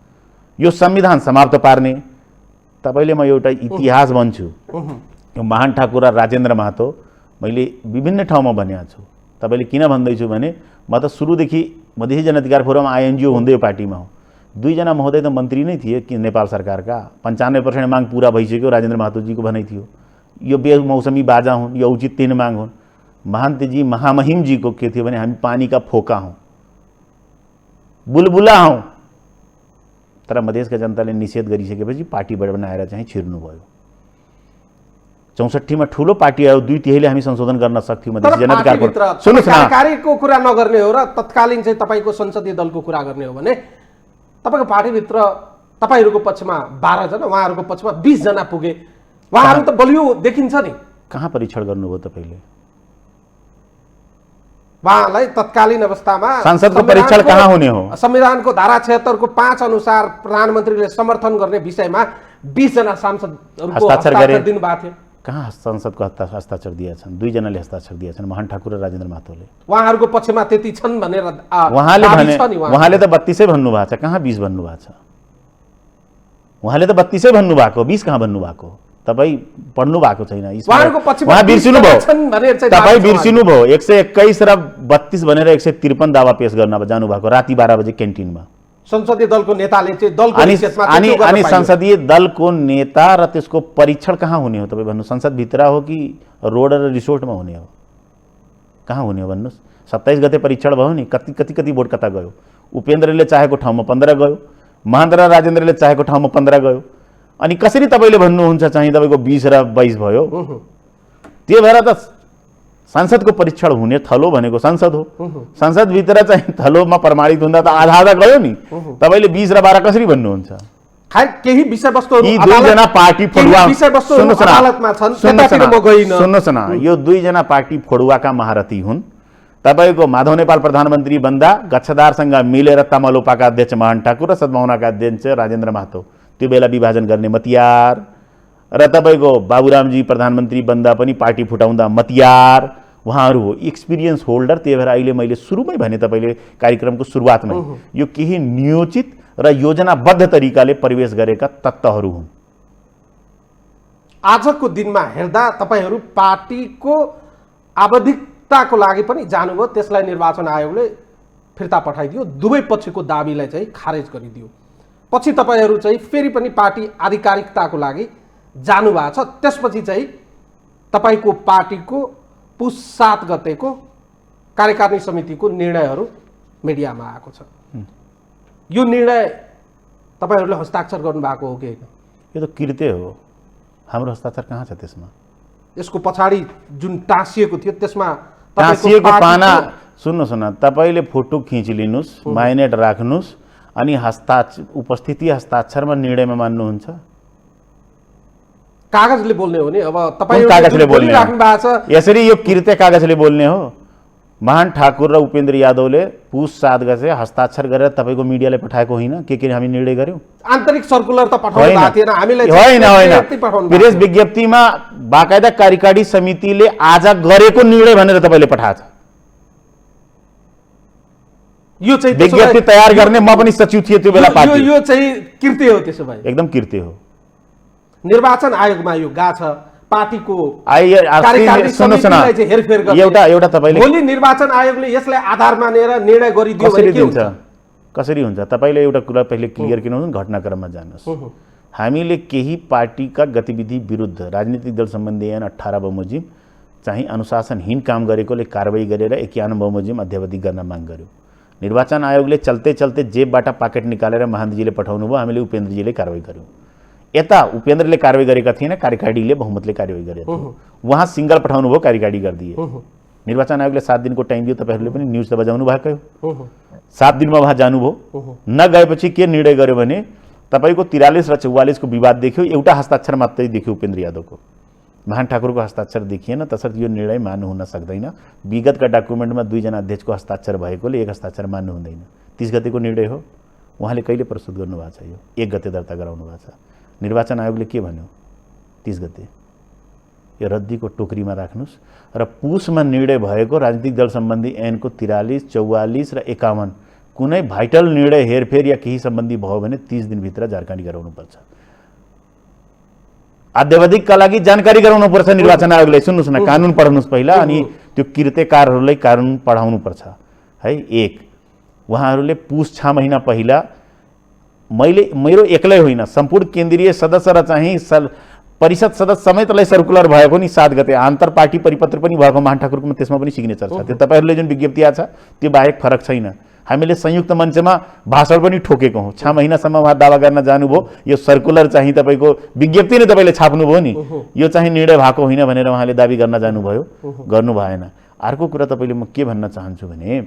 यो संविधान समाप्त पार्ने। तपाईँले म एउटा इतिहास भन्छु, यो महान ठाकुर र राजेन्द्र महतो मैले विभिन्न ठाउँमा भनेको छु। तपाईँले किन भन्दैछु भने म त सुरुदेखि मधेसी जनअधिकार फोरम आइएनजिओ हुँदै यो पार्टीमा हो। 2 जना महोदय त मन्त्री नै थिए कि नेपाल सरकारका। 95% माग पुरा भइसक्यो, राजेन्द्र महतोजीको भनाइ थियो यो बेमौसमी बाजा हुन्, यो उचित 3 माग हुन्। महन्तजी महामहिमजीको के थियो भने हामी पानी का फोका हौँ, बुलबुला हौँ। तर मधेसका जनताले निषेध गरिसकेपछि पार्टी बनाएर चाहिँ छिर्नुभयो। 64 मा ठुलो पार्टी आयो, 2/3ले हामी संशोधन गर्न सक्थ्यौँ मधेसी जनअधिकार फोरम। सुन्नुस् न, कार्यकारीको कुरा नगर्ने हो र तत्कालीन चाहिँ तपाईको संसदीय दलको कुरा गर्ने हो भने तपाईको पार्टीभित्र तपाईहरुको पक्षमा 12 जना, उहाँहरुको पक्षमा 20 जना पुगे। उहाँहरु त बलियो देखिन्छ नि। कहाँ परीक्षण गर्नुभयो तपाईले? उहाँलाई तत्कालीन अवस्थामा संसदको परीक्षण कहाँ हुने हो? संविधानको धारा 76 को 5 अनुसार प्रधानमन्त्रीले समर्थन गर्ने विषयमा 20 जना सांसदहरुको हस्ताक्षर दिनु भएको थियो। कहाँ संसदको हस्ताक्षर दिएका छन्? 2 जनाले हस्ताक्षर दिएका छन्, महान ठाकुर र राजेन्द्र महतोले। उहाँहरुको पक्षमा त्यति छन् भनेर उहाँले त 32 भन्नु भएको छ, कहाँ 20 भन्नु भएको छ? उहाँले त 32 भन्नुभएको, 20 कहाँ भन्नुभएको? तपाईँ पढ्नु भएको छैन, उहाँ बिर्सिनु भयो। तपाईँ तपाईँ बिर्सिनु भयो। 121 र 32 भनेर 153 दावा पेश गर्न जानुभएको राति 12 बजे क्यान्टिनमा। संसदीय दलको नेताले चाहिँ दलको हैसियतमा अनि संसदीय दलको नेता र त्यसको परीक्षण कहाँ हुने हो? तपाईँ भन्नु, संसदभित्र हो कि रोड र रिसोर्टमा हुने हो? कहाँ हुने हो भन्नुहोस्? 27 गते परीक्षण भयो नि, कति वोट कता गयो? उपेन्द्रले चाहेको ठाउँमा 15 गयो, महन्त र राजेन्द्रले चाहेको ठाउँमा 15 गयो। अनि कसरी तपाईँले भन्नुहुन्छ चाहिँ तपाईँको 20 र 22 भयो? त्यो भएर त संसदको परीक्षण हुने थलो भनेको संसद हो। संसदभित्र चाहिँ थलोमा प्रमाणित हुँदा त आधा गयो नि। तपाईँले 20 र 12 कसरी भन्नुहुन्छ? केही विषयवस्तुहरू यी दुईजना पार्टी फोडुवा, सुन्नुहोस् न, यो दुईजना पार्टी फोडुवाका महारथी हुन्। तपाईँको माधव नेपाल प्रधानमन्त्री बन्दा गच्छदारसँग मिलेर तमलोपाका अध्यक्ष महन ठाकुर र सद्भावनाका अध्यक्ष राजेन्द्र महतो त्यो बेला विभाजन गर्ने मतियार, र तपाईँको बाबुरामजी प्रधानमन्त्री बन्दा पनि पार्टी फुटाउँदा मतियार उहाँहरू हो, एक्सपिरियन्स होल्डर। त्यही भएर अहिले मैले सुरुमै भने, तपाईँले कार्यक्रमको सुरुवातमै, यो केही नियोजित र योजनाबद्ध तरिकाले प्रवेश गरेका तत्त्वहरू हुन्। आजको दिनमा हेर्दा तपाईँहरू पार्टीको आवधिकताको लागि पनि जानुभयो, त्यसलाई निर्वाचन आयोगले फिर्ता पठाइदियो, दुवै पक्षको दाबीलाई चाहिँ खारेज गरिदियो। पछि तपाईँहरू चाहिँ फेरि पनि पार्टी आधिकारिकताको लागि जानुभएको छ। त्यसपछि चाहिँ तपाईँको पार्टीको पुस 7 गतेको कार्यकारिणी समितिको निर्णयहरू मिडियामा आएको छ। यो निर्णय तपाईँहरूले हस्ताक्षर गर्नुभएको हो कि होइन? यो त कृत्य हो, हाम्रो हस्ताक्षर कहाँ छ त्यसमा? यसको पछाडि जुन टाँसिएको थियो त्यसमा टाँसिएको पाना, सुन्नुहोस् न, तपाईँले फोटो खिच लिनुहोस्, माइनेट राख्नुहोस्, अनि उपस्थिति हस्ताक्षरमा निर्णयमा मान्नुहुन्छ? कागजले बोल्ने हो नि। अब तपाईँ कागजले बोल्ने राख्नु भएको छ, यसरी यो कृत्य कागजले बोल्ने हो। महन ठाकुर र उपेन्द्र यादवले पुस 7 गते हस्ताक्षर गरेर तपाईँको मिडियाले पठाएको होइन? के हामी निर्णय गर्यौँ? आन्तरिक सर्कुलर त पठाउनु भएको थिएन हामीलाई? होइन, प्रेस विज्ञप्तिमा बाकायदा कार्यकारिणी समितिले आज गरेको निर्णय भनेर तपाईँले पठाएको छ। यो चाहिँ विज्ञप्ति तयार गर्ने म पनि सचिव थिएँ त्यो बेला पार्टी। यो चाहिँ कृत्य हो त्यसो भए? एकदम कृत्य हो। निर्वाचन आयोगमा यो गाछ पार्टीको सुन्नुहोस् न, हेरफेर गर्ने एउटा तपाईँले भोलि निर्वाचन आयोगले यसलाई आधार मानेर निर्णय गरिदियो भने के हुन्छ? कसरी हुन्छ? तपाईँले एउटा कुरा पहिले क्लियर किन घटनाक्रममा जानुहोस्। हामीले केही पार्टीका गतिविधि विरुद्ध राजनीतिक दल सम्बन्धी ऐन 18 बमोजिम चाहिँ अनुशासनहीन काम गरेकोले कारवाही गरेर 51 बमोजिम अध्यावधि गर्न माग गर्यो। निर्वाचन आयोगले चल्ते चल्ते जेबबाट पाकेट निकालेर महान्तजीले पठाउनु भयो, हामीले उपेन्द्रजीले कारवाही गर्यौँ। यता उपेन्द्रले कारवाही गरेका थिएन, कार्यकारिणीले बहुमतले कारवाही गरेको थियो। उहाँ सिङ्गल पठाउनु भयो, कार्यकारिणी गरिदिए। निर्वाचन आयोगले 7 दिनको टाइम दियो, तपाईँहरूले पनि न्युज त बजाउनु भएको हो। 7 दिनमा उहाँ जानुभयो, नगएपछि के निर्णय गर्यो भने तपाईँको 43 र 44 को विवाद देखियो, एउटा हस्ताक्षर मात्रै देखियो उपेन्द्र यादवको, महन ठाकुरको हस्ताक्षर देखिएन। तसर्थ यो निर्णय मान्नु हुन सक्दैन। विगतका डकुमेन्टमा 2 जना अध्यक्षको हस्ताक्षर भएकोले 1 हस्ताक्षर मान्नु हुँदैन। 30 गतेको निर्णय हो, उहाँले कहिले प्रस्तुत गर्नुभएको छ? यो 1 गते दर्ता गराउनु भएको छ। निर्वाचन आयोगले के भन्यो? 30 गते यो रद्दीको टोकरीमा राख्नुहोस् र पुसमा निर्णय भएको राजनीतिक दल सम्बन्धी ऐनको 43, 44 र 51 कुनै भाइटल निर्णय हेरफेर या केही सम्बन्धी भयो भने 30 दिनभित्र जानकारी गराउनुपर्छ। अध्यावधिकका लागि जानकारी गराउनुपर्छ निर्वाचन आयोगले। सुन्नुहोस् न, कानुन पढाउनुहोस् पहिला, अनि त्यो कृत्यकारहरूलाई कानुन पढाउनुपर्छ है। 1, उहाँहरूले पुस 6 महिना पहिला मेरो एक्लै होइन, सम्पूर्ण केन्द्रीय सदस्य र चाहिँ परिषद सदस्य समेतलाई सर्कुलर भएको नि 7 गते आन्तर पार्टी परिपत्र पनि भएको महन ठाकुरको, त्यसमा पनि सिग्नेचर छ। त्यो तपाईँहरूले जुन विज्ञप्ति आछ त्यो बाहेक फरक छैन। हामीले संयुक्त मञ्चमा भाषण पनि ठोकेको हौँ। 6 महिनासम्म उहाँ दावा गर्न जानुभयो, यो सर्कुलर चाहिँ तपाईँको विज्ञप्ति नै तपाईँले छाप्नुभयो नि, यो चाहिँ निर्णय भएको होइन भनेर उहाँले दाबी गर्न जानुभयो, गर्नु भएन। अर्को कुरा तपाईँले म के भन्न चाहन्छु भने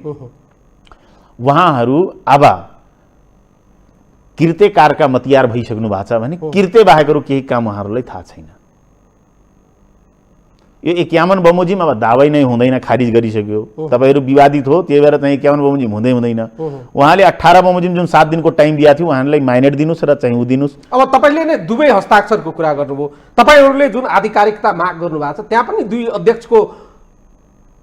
उहाँहरू अब कृत्यकारका मतियार भइसक्नु भएको छ भने कृत्य बाहेक अरू केही काम उहाँहरूलाई थाहा छैन। यो 51 बमोजिम अब दाबै नै हुँदैन, खारिज गरिसक्यो। तपाईँहरू विवादित हो, त्यही भएर चाहिँ 51 बमोजिम हुँदैन। उहाँले 18 बमोजिम जुन 7 दिनको टाइम दिएको थियो, उहाँलाई माइनेट दिनुहोस् र चाहिँ दिनुहोस्। अब तपाईँले नै दुवै हस्ताक्षरको कुरा गर्नुभयो, तपाईँहरूले जुन आधिकारिकता माग गर्नुभएको छ त्यहाँ पनि 2 अध्यक्षको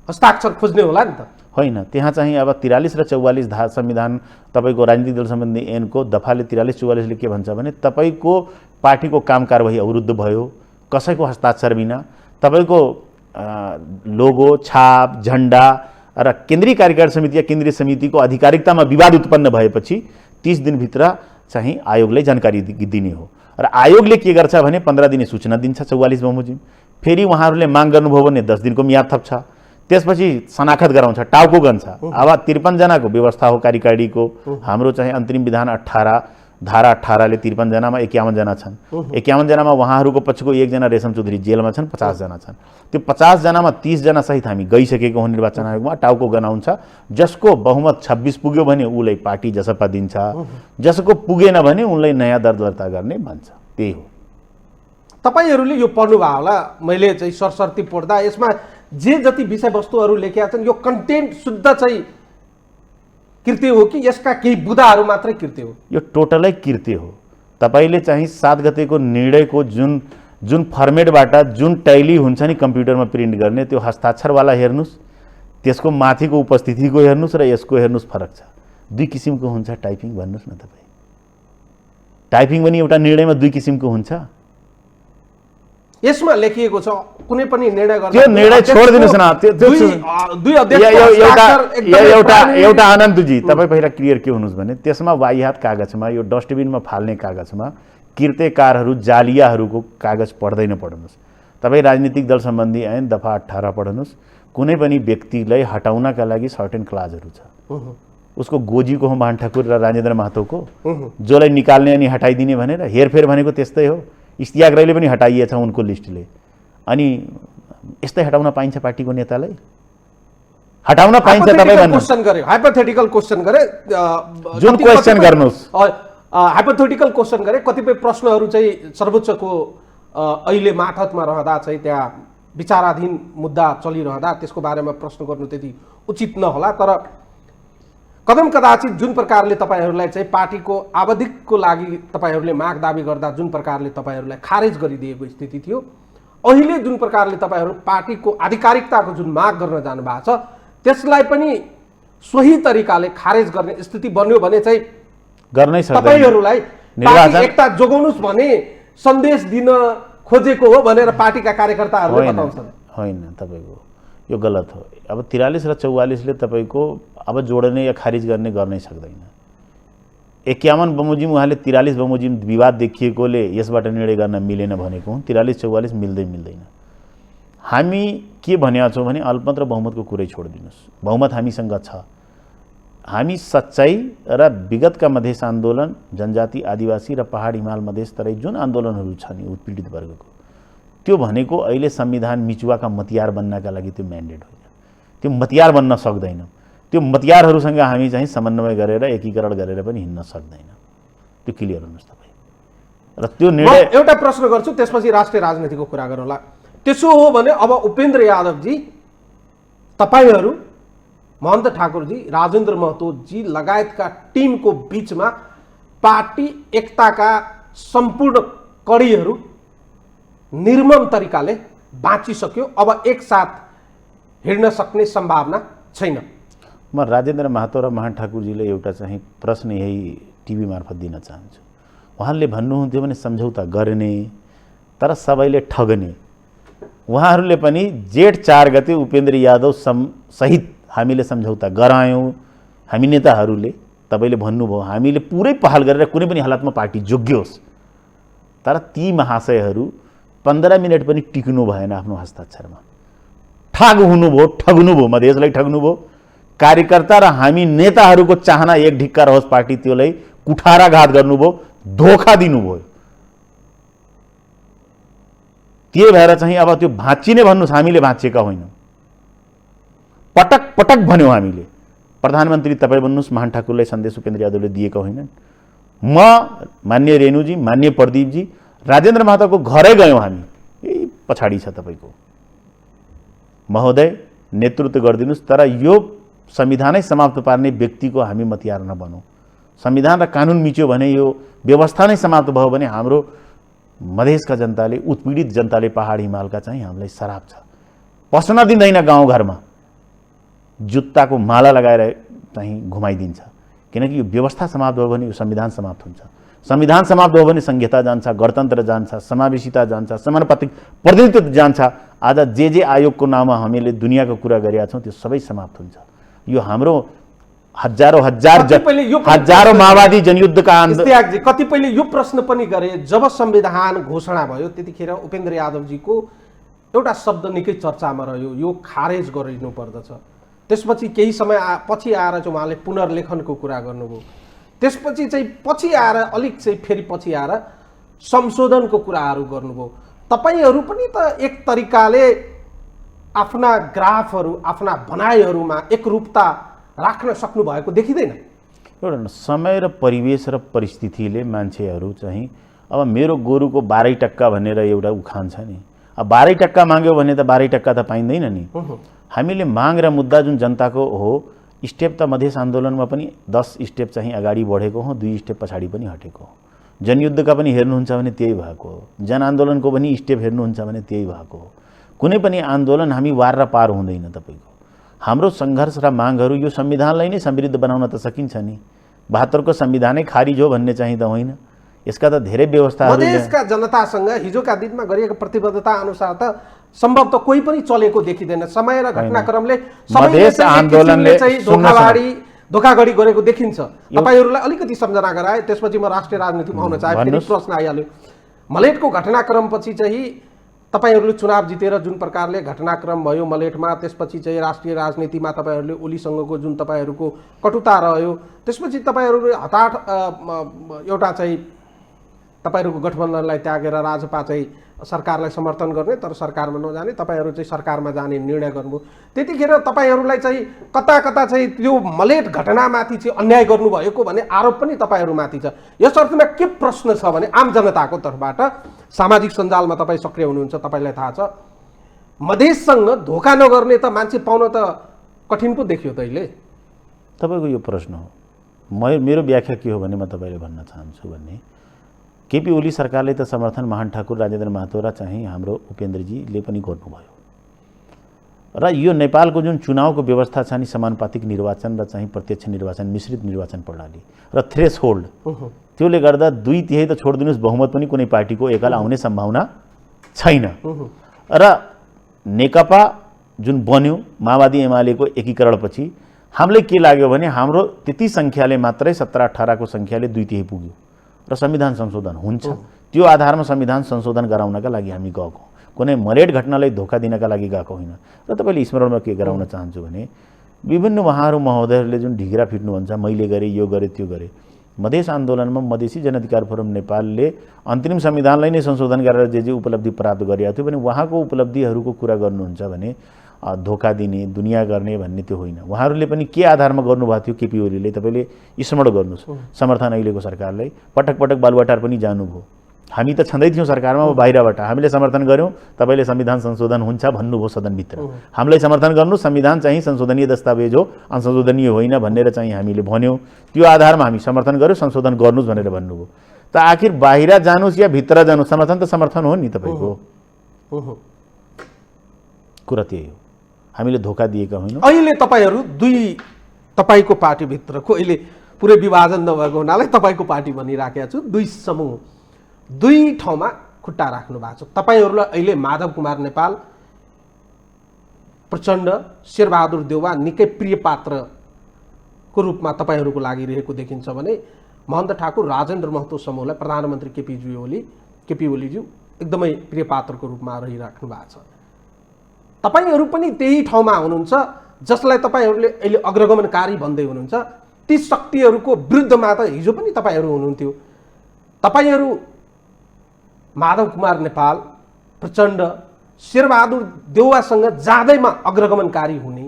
हस्ताक्षर खोज्ने होला नि त। होइन, त्यहाँ चाहिँ अब 43 र 44 संविधान तपाईँको राजनीतिक दल सम्बन्धी ऐनको दफाले 43-44ले के भन्छ भने तपाईँको पार्टीको काम कारबाही अवरुद्ध भयो कसैको हस्ताक्षर बिना, तपाईँको लोगो, छाप, झन्डा र केन्द्रीय कार्यकारी समिति या केन्द्रीय समितिको आधिकारिकतामा विवाद उत्पन्न भएपछि 30 दिनभित्र चाहिँ आयोगलाई जानकारी दिने हो। र आयोगले के गर्छ भने 15 दिने सूचना दिन्छ 44 बमोजिम, फेरि उहाँहरूले माग गर्नुभयो भने 10 दिनको म्याद थप्छ, त्यसपछि शनाखत गराउँछ, टाउको गन्छ। अब 53 जनाको व्यवस्था हो कार्यकारिणीको, हाम्रो चाहिँ अन्तरिम विधान 18 धारा 18ले 53 जनामा 51 जना छन्। 51 जनामा उहाँहरूको पछिको 1 जना रेशम चौधरी जेलमा छन्, 50 जना छन्। त्यो 50 जनामा 30 जना सहित हामी गइसकेको हो निर्वाचन आयोगमा, टाउको गनाउँछ। जसको बहुमत 26 पुग्यो भने उसलाई पार्टी जसपा दिन्छ, जसको पुगेन भने उनलाई नयाँ दर दर्ता गर्ने भन्छ। त्यही हो। तपाईहरूले यो पढ्नुभयो होला, मैले चाहिँ सरसर्ती पढ्दा यसमा जे जति विषयवस्तुहरू लेखेका छन् यो कन्टेन्ट शुद्ध चाहिँ कृत्य हो कि यसका केही बुदाहरू मात्रै कृत्य हो? यो टोटलै कृत्य हो। तपाईँले चाहिँ 7 गतेको निर्णयको जुन फर्मेटबाट जुन टैली हुन्छ नि कम्प्युटरमा प्रिन्ट गर्ने, त्यो हस्ताक्षरवाला हेर्नुहोस्, त्यसको माथिको उपस्थितिको हेर्नुहोस् र यसको हेर्नुहोस्, फरक छ। 2 किसिमको हुन्छ टाइपिङ, भन्नुहोस् न तपाईँ। टाइपिङ पनि एउटा निर्णयमा 2 किसिमको हुन्छ। यसमा लेखिएको छ कुनै पनि निर्णय गर्दा त्यो निर्णय छोडिदिनुहोस् न। एउटा आनन्दजी, तपाईँ पहिला क्लियर के हुनुहोस् भने त्यसमा वाहियात कागजमा, यो डस्टबिनमा फाल्ने कागजमा कृत्यकारहरू जालियाहरूको कागज पढ्नुहोस्। तपाईँ राजनीतिक दल सम्बन्धी ऐन दफा 18 पढ्नुहोस्। कुनै पनि व्यक्तिलाई हटाउनका लागि सर्टेन क्लाजहरू छ। उसको गोजीको हो मान ठाकुर र राजेन्द्र महतोको, जसलाई निकाल्ने अनि हटाइदिने भनेर। हेरफेर भनेको त्यस्तै हो। इस्तियाक राईले पनि हटाइएछ उनको लिस्टले। अनि यस्तै हटाउन पाइन्छ पार्टीको नेतालाई? हटाउन पाइन्छ? तपाईँ भन्नु। क्वेशन गरे, हाइपोथेटिकल क्वेशन गरे, जुन क्वेशन गर्नुहोस्, हाइपोथेटिकल क्वेशन गरे। कतिपय प्रश्नहरू चाहिँ सर्वोच्चको अहिले मातहतमा रहँदा चाहिँ त्यहाँ विचाराधीन मुद्दा चलिरहँदा त्यसको बारेमा प्रश्न गर्नु त्यति उचित नहोला, तर कदम कदाचित जुन प्रकारले तपाईहरूलाई चाहिँ पार्टीको आवधिकको लागि तपाईहरूले माग दाबी गर्दा जुन प्रकारले तपाईहरूलाई खारेज गरिदिएको स्थिति थियो, अहिले जुन प्रकारले तपाईहरू पार्टीको आधिकारिकताको जुन माग गर्न जानुभएको छ त्यसलाई पनि सोही तरिकाले खारेज गर्ने स्थिति बन्यो भने चाहिँ गर्नै सक्दैन। तपाईहरूलाई पार्टी एकता जोगाउनुस् भने सन्देश दिन खोजेको हो भनेर पार्टीका कार्यकर्ताहरूले बताउँछन्। होइन, तपाईँको यो गलत हो। अब 43 र 44ले तपाईँको अब जोड्ने या खारिज गर्नै सक्दैन। 51 बमोजिम उहाँले 43 बमोजिम विवाद देखिएकोले यसबाट निर्णय गर्न मिलेन भनेको हुँ। 43-44 मिल्दैन। हामी के भनेका छौँ भने अल्पमत र बहुमतको कुरै छोडिदिनुहोस्। बहुमत हामीसँग छ। हामी सच्चाइ र विगतका मधेस आन्दोलन, जनजाति, आदिवासी र पहाड हिमाल मधेस तराई जुन आन्दोलनहरू छ नि उत्पीडित वर्गको, त्यो भनेको अहिले संविधान मिचुवाका मतियार बन्नका लागि त्यो म्यान्डेट होइन। त्यो मतियार बन्न सक्दैन। त्यो मतियारहरूसँग हामी चाहिँ समन्वय गरेर एकीकरण गरेर पनि हिँड्न सक्दैन। त्यो क्लियर हुनुहोस् तपाईँ। र त्यो निर्णय एउटा प्रश्न गर्छु, त्यसपछि राष्ट्रिय राजनीतिको कुरा गरौँला। त्यसो हो भने अब उपेन्द्र यादवजी, तपाईहरू, महन्त ठाकुरजी, राजेन्द्र महतोजी लगायतका टिमको बीचमा पार्टी एकताका सम्पूर्ण कडीहरू निर्मम तरिकाले बाँचिसक्यो, अब एकसाथ हिँड्न सक्ने सम्भावना छैन। म राजेन्द्र महतो र महन ठाकुरजीले एउटा चाहिँ प्रश्न यही टिभी मार्फत दिन चाहन्छु। उहाँले भन्नुहुन्थ्यो भने सम्झौता गर्ने तर सबैले ठग्ने। उहाँहरूले पनि जेठ 4 गते उपेन्द्र यादव सहित हामीले सम्झौता गरायौँ। हामी नेताहरूले, तपाईँले भन्नुभयो, हामीले पुरै पहल गरेर कुनै पनि हालतमा पार्टी जोग्योस्। तर ती महाशयहरू 15 मिनट पनि टिक्नु भएन आफ्नो हस्ताक्षरमा। ठग्नुभयो, मधेसलाई ठग्नुभयो। कार्यकर्ता र हामी नेताहरूको चाहना एक ढिक्का रहोस् पार्टी, त्यसलाई कुठाराघात गर्नुभयो, धोखा दिनुभयो। त्यही भएर चाहिँ अब त्यो भाँचिने भन्नुहोस्, हामीले भाँचिएका होइनौँ। पटक पटक भन्यौँ हामीले। प्रधानमन्त्री तपाईँ भन्नुहोस्, महन ठाकुरलाई सन्देश उपेन्द्र यादवले दिएका होइनन्। म, मान्य रेणुजी, मान्य प्रदीपजी, राजेन्द्र महतोको घरै गयौँ हामी। यही पछाडि छ तपाईँको। महोदय नेतृत्व गरिदिनुहोस्, तर यो संविधानै समाप्त पार्ने व्यक्तिको हामी मतियार नबनौँ। संविधान र कानुन मिच्यो भने, यो व्यवस्था नै समाप्त भयो भने हाम्रो मधेसका जनताले, उत्पीडित जनताले, पहाड हिमालका चाहिँ हामीलाई सराप छ। पस्न दिँदैन गाउँघरमा। जुत्ताको माला लगाएर चाहिँ घुमाइदिन्छ। किनकि यो व्यवस्था समाप्त भयो भने यो संविधान समाप्त हुन्छ। संविधान समाप्त भयो भने संहिता जान्छ, गणतन्त्र जान्छ, समावेशिता जान्छ, समानुपातिक प्रतिनिधित्व जान्छ। आज जे आयोगको नाममा हामीले दुनियाँको कुरा गरेका छौँ त्यो सबै समाप्त हुन्छ। यो हाम्रो हजारौँ माओवादी जनयुद्धका इस्तियाकजी कतिपयले यो प्रश्न पनि गरे, जब संविधान घोषणा भयो त्यतिखेर उपेन्द्र यादवजीको एउटा शब्द निकै चर्चामा रह्यो, यो खारेज गरिनु पर्दछ। त्यसपछि केही समय पछि आएर चाहिँ उहाँले पुनर्लेखनको कुरा गर्नुभयो। त्यसपछि चाहिँ पछि आएर अलिक चाहिँ फेरि पछि आएर संशोधनको कुराहरू गर्नुभयो। तपाईहरू पनि त एक तरिकाले आफ्ना ग्राफहरू, आफ्ना भनाइहरूमा एकरूपता राख्न सक्नु भएको देखिँदैन? एउटा समय र परिवेश र परिस्थितिले मान्छेहरू चाहिँ अब मेरो गोरुको 12% भनेर एउटा उखान छ नि, अब 12% माग्यो भने त 12% त पाइँदैन नि। हामीले माग र मुद्दा जुन जनताको हो, स्टेप त मधेस आन्दोलनमा पनि 10 स्टेप चाहिँ अगाडि बढेको हो, 2 स्टेप पछाडि पनि हटेको हो। जनयुद्धका पनि हेर्नुहुन्छ भने त्यही भएको हो, जनआन्दोलनको पनि स्टेप हेर्नुहुन्छ भने त्यही भएको हो। कुनै पनि आन्दोलन हामी वार र पार हुँदैन। तपाईको हाम्रो सङ्घर्ष र मागहरू यो संविधानलाई नै समृद्ध बनाउन त सकिन्छ नि। 72 को संविधानै खारिज हो भन्ने चाहिँ त होइन। यसका त धेरै व्यवस्थाहरू मधेसका जनतासँग हिजोका दिनमा गरिएको प्रतिबद्धता अनुसार त सम्भव त कोही पनि चलेको देखिँदैन। समय र घटनाक्रमले मधेस आन्दोलनले धोखाधडी गरेको देखिन्छ। तपाईहरूलाई अलिकति सम्झना गराए, त्यसपछि म राष्ट्रिय राजनीतिमा आउन चाहे। फेरि प्रश्न आइहाल्यो, मलेटको घटनाक्रमपछि चाहिँ तपाईहरूले चुनाव जितेर जुन प्रकारले घटनाक्रम भयो मलेटमा, त्यसपछि चाहिँ राष्ट्रिय राजनीतिमा तपाईहरूले ओलीसँगको जुन तपाईहरूको कटुता रह्यो, त्यसपछि तपाईहरूले हतार एउटा चाहिँ तपाईहरूको गठबन्धनलाई त्यागेर राजपा चाहिँ सरकारलाई समर्थन गर्ने तर सरकारमा नजाने, तपाईहरू चाहिँ सरकारमा जाने निर्णय गर्नुभयो। त्यतिखेर तपाईहरूलाई चाहिँ कता कता चाहिँ त्यो मलेट घटनामाथि चाहिँ अन्याय गर्नुभएको भन्ने आरोप पनि तपाईहरूमाथि छ। यस अर्थमा के प्रश्न छ भने आम जनताको तर्फबाट, सामाजिक सञ्जालमा तपाईँ सक्रिय हुनुहुन्छ, तपाईँलाई थाहा छ, मधेससँग धोका नगर्ने त मान्छे पाउन त कठिन पो देखियो त अहिले। तपाईँको यो प्रश्न हो, मेरो व्याख्या के हो भने म तपाईँले भन्न चाहन्छु भने केपी ओली सरकारले त समर्थन महान ठाकुर राजेन्द्र महतो र चाहिँ हाम्रो उपेन्द्रजीले पनि गर्नुभयो र यो नेपालको जुन चुनावको व्यवस्था छ नि, समानुपातिक निर्वाचन र चाहिँ प्रत्यक्ष निर्वाचन, मिश्रित निर्वाचन प्रणाली र थ्रेसहोल्ड, त्यसले गर्दा 2/3 त छोडिदिनुहोस्, बहुमत पनि कुनै पार्टीको एकाल आउने सम्भावना छैन। र नेकपा जुन बन्यो माओवादी एमालेको एकीकरणपछि हामीलाई के लाग्यो भने हाम्रो त्यति सङ्ख्याले मात्रै 17-18 को सङ्ख्याले 2/3 पुग्यो र संविधान संशोधन हुन्छ। त्यो आधारमा संविधान संशोधन गराउनका लागि हामी गएको, कुनै मलेट घटनालाई धोका दिनका लागि गएको होइन। र तपाईँले स्मरणमा के गराउन चाहन्छु भने विभिन्न उहाँहरू महोदयहरूले जुन ढिग्रा फिट्नुहुन्छ, मैले गरेँ, यो गरेँ, त्यो गरेँ, मधेस आन्दोलनमा मधेसी जनअधिकार फोरम नेपालले अन्तरिम संविधानलाई नै संशोधन गरेर जे उपलब्धि प्राप्त गरेको थियो भने उहाँको उपलब्धिहरूको कुरा गर्नुहुन्छ भने धोका दिने, दुनियाँ गर्ने भन्ने त्यो होइन। उहाँहरूले पनि के आधारमा गर्नुभएको थियो केपी ओलीले, तपाईँले स्मरण गर्नुहोस्। समर्थन अहिलेको सरकारलाई पटक पटक बालुवाटार पनि जानुभयो, हामी त छँदै थियौँ सरकारमा, बाहिरबाट हामीले समर्थन गऱ्यौँ, तपाईँले संविधान संशोधन हुन्छ भन्नुभयो सदनभित्र, हामीलाई समर्थन गर्नु, संविधान चाहिँ संशोधनीय दस्तावेज हो, असंशोधनीय होइन भनेर चाहिँ हामीले भन्यौँ। त्यो आधारमा हामी समर्थन गऱ्यौँ, संशोधन गर्नुहोस् भनेर भन्नुभयो। त आखिर बाहिर जानुहोस् या भित्र जानुहोस्, समर्थन त समर्थन हो नि तपाईँको। कुरा त्यही हो, हामीले धोका दिएका होइनौँ। अहिले तपाईँहरू तपाईँको पार्टीभित्रको अहिले पुरै विभाजन नभएको हुनाले तपाईँको पार्टी भनिराखेको छु, 2 समूह 2 ठाउँमा खुट्टा राख्नु भएको छ। तपाईँहरूलाई अहिले माधव कुमार नेपाल, प्रचण्ड, शेरबहादुर देउवा निकै प्रिय पात्रको रूपमा तपाईँहरूको लागिरहेको देखिन्छ भने महन्त ठाकुर, राजेन्द्र महतो समूहलाई प्रधानमन्त्री केपी ओलीज्यू एकदमै प्रिय पात्रको रूपमा रहिराख्नु भएको छ। तपाईहरू पनि त्यही ठाउँमा हुनुहुन्छ जसलाई तपाईँहरूले अहिले अग्रगमनकारी भन्दै हुनुहुन्छ। ती शक्तिहरूको विरुद्धमा त हिजो पनि तपाईँहरू हुनुहुन्थ्यो। तपाईँहरू माधव कुमार नेपाल, प्रचण्ड, शेरबहादुर देउवासँग जाँदैमा अग्रगमनकारी हुने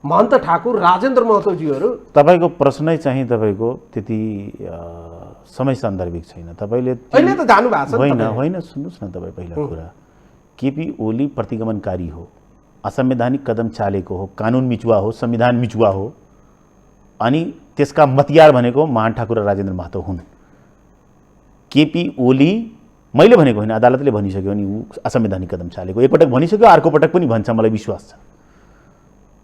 महन्त ठाकुर, राजेन्द्र महतोजीहरू, तपाईँको प्रश्नै चाहिँ तपाईँको त्यति समय सान्दर्भिक छैन। तपाईँले अहिले त जानु भएको छ। होइन, सुन्नुहोस् न, तपाईँ पहिला कुरा, केपी ओली प्रतिगमनकारी हो, असंवैधानिक कदम चालेको हो, कानुन मिचुवा हो, संविधान मिचुवा हो, अनि त्यसका मतियार भनेको महान ठाकुर र राजेन्द्र महतो हुन्। केपी ओली मैले भनेको होइन, अदालतले भनिसक्यो नि ऊ असंवैधानिक कदम चालेको, एकपटक भनिसक्यो, अर्को पटक पनि भन्छ, मलाई विश्वास छ।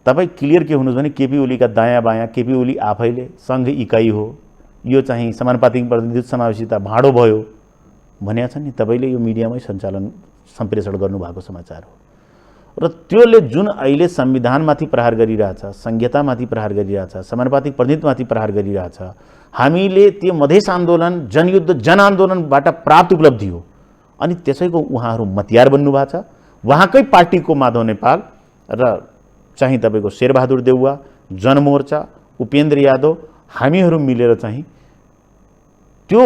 तपाईँ क्लियर के हुनुहोस् भने केपी ओलीका दायाँ बायाँ केपी ओली आफैले सङ्घ इकाइ हो, यो चाहिँ समानुपातिक प्रतिनिधित्व समावेशिता भाँडो भयो भनेको छ नि, तपाईँले यो मिडियामै सम्प्रेषण गर्नुभएको समाचार हो। र त्योले जुन अहिले संविधानमाथि प्रहार गरिरहेछ, संहितामाथि प्रहार गरिरहेछ, समानुपातिक प्रतिनिधित्वमाथि प्रहार गरिरहेछ, हामीले त्यो मधेस आन्दोलन जनयुद्ध जनआन्दोलनबाट प्राप्त उपलब्धि हो। अनि त्यसैको उहाँहरू मतियार बन्नुभएको छ। उहाँकै पार्टीको माधव नेपाल र चाहिँ तपाईँको शेरबहादुर देउवा, जनमोर्चा, उपेन्द्र यादव, हामीहरू मिलेर चाहिँ त्यो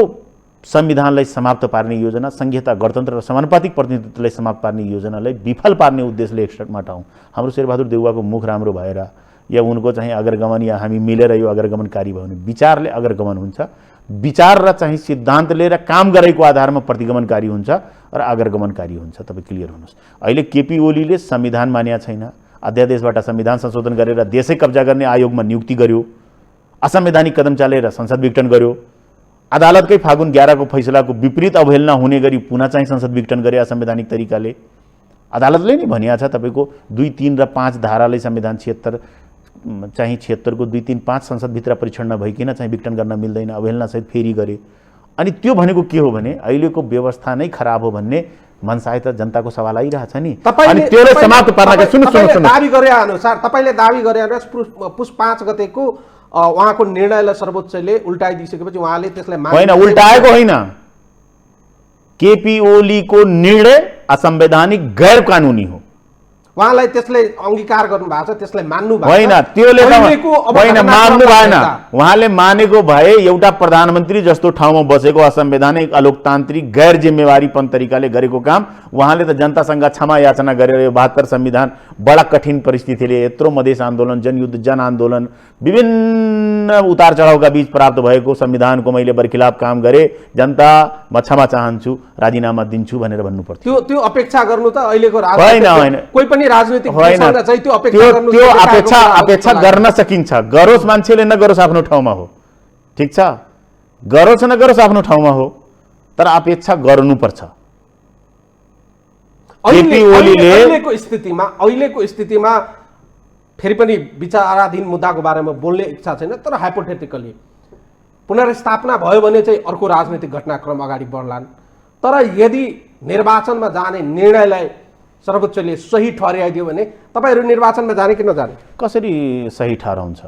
संविधानलाई समाप्त पार्ने योजना, संहिता, गणतन्त्र र समानुपातिक प्रतिनिधित्वलाई समाप्त पार्ने योजनालाई विफल पार्ने उद्देश्यले एकसटमा ठाउँ हाम्रो शेरबहादुर देउवाको मुख राम्रो भएर या उनको चाहिँ अग्रगमन या हामी मिलेर यो अग्रगमनकारी भयो भने विचारले अग्रगमन हुन्छ, विचार र चाहिँ सिद्धान्तले र काम गरेको आधारमा प्रतिगमनकारी हुन्छ र अग्रगमनकारी हुन्छ। तपाईँ क्लियर हुनुहोस्। अहिले केपी ओलीले संविधान मान्या छैन, अध्यादेशबाट संविधान संशोधन गरेर देशै कब्जा गर्ने आयोगमा नियुक्ति गर्यो, असंवैधानिक कदम चालेर संसद विघटन गर्यो, अदालतकै फागुन 11 को फैसलाको विपरीत अवहेलना हुने गरी पुनः चाहिँ संसद विघटन गरे असंवैधानिक तरिकाले। अदालतले नै भनिएको छ तपाईँको 2, 3 र 5 धाराले संविधान 76 को 2, 3, 5 संसदभित्र परीक्षण नभइकन चाहिँ विघटन गर्न मिल्दैन, अवहेलना सहित फेरि गरे। अनि त्यो भनेको के हो भने अहिलेको व्यवस्था नै खराब हो भन्ने मनसाय त जनताको सवाल आइरहेछ नि। अनि त्यसले समाप्त पार्नका सुन्नु दाबी गरे अनुसार तपाईले दाबी गरे अनुसार पुस 5 गतेको उहाँको निर्णयलाई सर्वोच्चले उल्टाइदिसकेपछि उहाँले त्यसलाई होइन, उल्टाएको होइन। केपी ओलीको निर्णय असंवैधानिक गैर कानुनी हो। उहाँलाई त्यसले अंगीकार गर्नु भएको छ, त्यसलाई मान्नु भएको होइन, त्योले होइन मान्नु भएन। उहाँले मानेको भए एउटा प्रधानमन्त्री जस्तो ठाउँमा बसेको असंवैधानिक अलोकतान्त्रिक गैर जिम्मेवारीपन तरिकाले गरेको काम उहाँले त जनतासँग क्षमा याचना गरेर यो 72 संविधान बडा कठिन परिस्थितिले यत्रो मधेस आन्दोलन, जनयुद्ध, जनआन्दोलन, विभिन्न उतार चढावका बीच प्राप्त भएको संविधानको मैले बरखिलाफ काम गरे, जनता म क्षमा चाहन्छु, राजीनामा दिन्छु भनेर भन्नु पर्थ्यो। त्यो अपेक्षा गर्नु त अहिलेको होइन, कोही पनि राजनीतिक चाहिँ त्यो अपेक्षा गर्न सकिन्छ। गरोस् मान्छेले नगरोस् आफ्नो ठाउँमा हो, ठिक छ, गरोस् नगरोस् आफ्नो ठाउँमा हो, तर अपेक्षा गर्नुपर्छ। अहिलेको स्थितिमा फेरि पनि विचाराधीन मुद्दाको बारेमा बोल्ने इच्छा छैन, तर हाइपोथेटिकली पुनर्स्थापना भयो भने चाहिँ अर्को राजनीतिक घटनाक्रम अगाडि बढ्लान्। तर यदि निर्वाचनमा जाने निर्णयलाई सर्वोच्चले सही ठहर्याइदियो भने तपाईहरु निर्वाचनमा जाने कि नजाने? कसरी सही ठहराउँछ?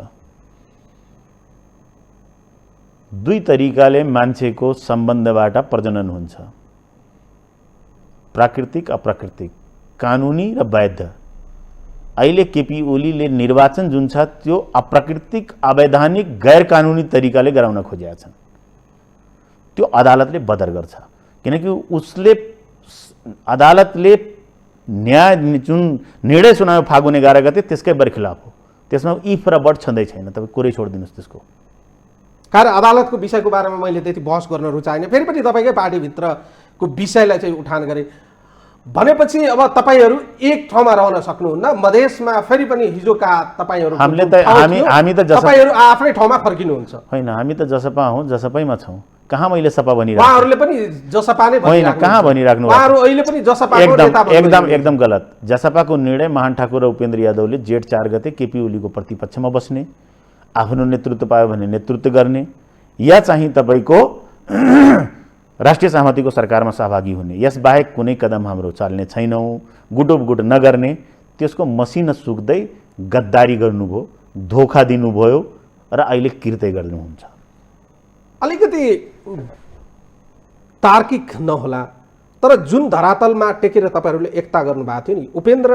दुई तरिकाले मान्छेको सम्बन्धबाट प्रजनन हुन्छ, प्राकृतिक अप्राकृतिक, कानुनी र वैध। अहिले केपी ओलीले निर्वाचन जुन छ त्यो अप्राकृतिक, अवैधानिक, गैर कानुनी तरिकाले गराउन खोजेका छन्। त्यो अदालतले बदर गर्छ, किनकि उसले अदालतले न्याय जुन निर्णय सुनायो फागुन 11 गते त्यसकै बरखिलाफ हो। त्यसमा इफ र बट छँदै छैन, तपाईँ कुरै छोडिदिनुहोस् त्यसको। कारण अदालतको विषयको बारेमा मैले त्यति बहस गर्न रुचाएन, फेरि पनि तपाईँकै पार्टीभित्रको विषयलाई चाहिँ उठान गरेँ भनेपछि अब तपाईहरु एक ठाउँमा रहन सक्नुहुन्न। मधेसमा फेरि पनि हिजोका तपाईहरु हामी त तपाईहरु आफ्नै ठाउँमा फर्किनुहुन्छ। हैन, हामी त जसपा हौं, जसपैमा छौं। कहाँ मैले सपा भनिराख्नु? उहाँहरुले पनि जसपा नै भनिराख्नु होइन, कहाँ भनिराख्नु? उहाँहरु अहिले पनि जसपाको नेता एकदम गलत। जसपाको निर्णय महान ठाकुर र उपेन्द्र यादवले जेठ 4 गते केपी ओलीको प्रतिपक्षमा बस्ने, आफ्नो नेतृत्व पायो भने नेतृत्व गर्ने, या चाहिँ तपाईको राष्ट्रिय सहमतिको सरकारमा सहभागी हुने, यस बाहेक कुनै कदम हाम्रो चाल्ने छैनौं, गुटोबुट नगर्ने, त्यसको मसिना सुक्दै गद्दारी गर्नुभयो, धोखा दिनुभयो र अहिले कृत्य गर्नुहुन्छ। अलिकति तार्किक नहोला, तर जुन धरातलमा टेकेर तपाईहरुले एकता गर्नुभएको थियो नि, उपेन्द्र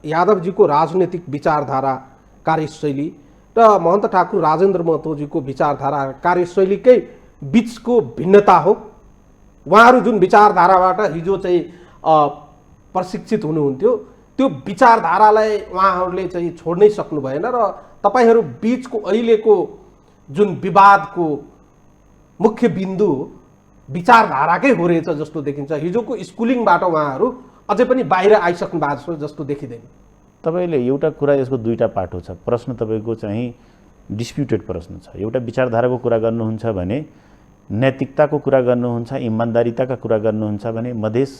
यादवजीको राजनीतिक विचारधारा, कार्यशैली र महन्त ठाकुर राजेन्द्र महतोजीको विचारधारा, कार्यशैलीकै बीचको भिन्नता हो। उहाँहरू जुन विचारधाराबाट हिजो चाहिँ प्रशिक्षित हुनुहुन्थ्यो, त्यो विचारधारालाई उहाँहरूले चाहिँ छोड्नै सक्नु भएन र तपाईहरु बीचको अहिलेको जुन विवादको मुख्य बिन्दु विचारधाराकै हो रहेछ जस्तो देखिन्छ। हिजोको स्कुलिङबाट उहाँहरू अझै पनि बाहिर आइसक्नु भएको जस्तो देखिँदैन। तपाईले एउटा कुरा, यसको दुईटा पाटो छ। प्रश्न तपाईको चाहिँ डिस्प्युटेड प्रश्न छ। एउटा विचारधाराको कुरा गर्नुहुन्छ भने, नैतिकताको कुरा गर्नुहुन्छ, इमानदारिताका कुरा गर्नुहुन्छ भने, मधेस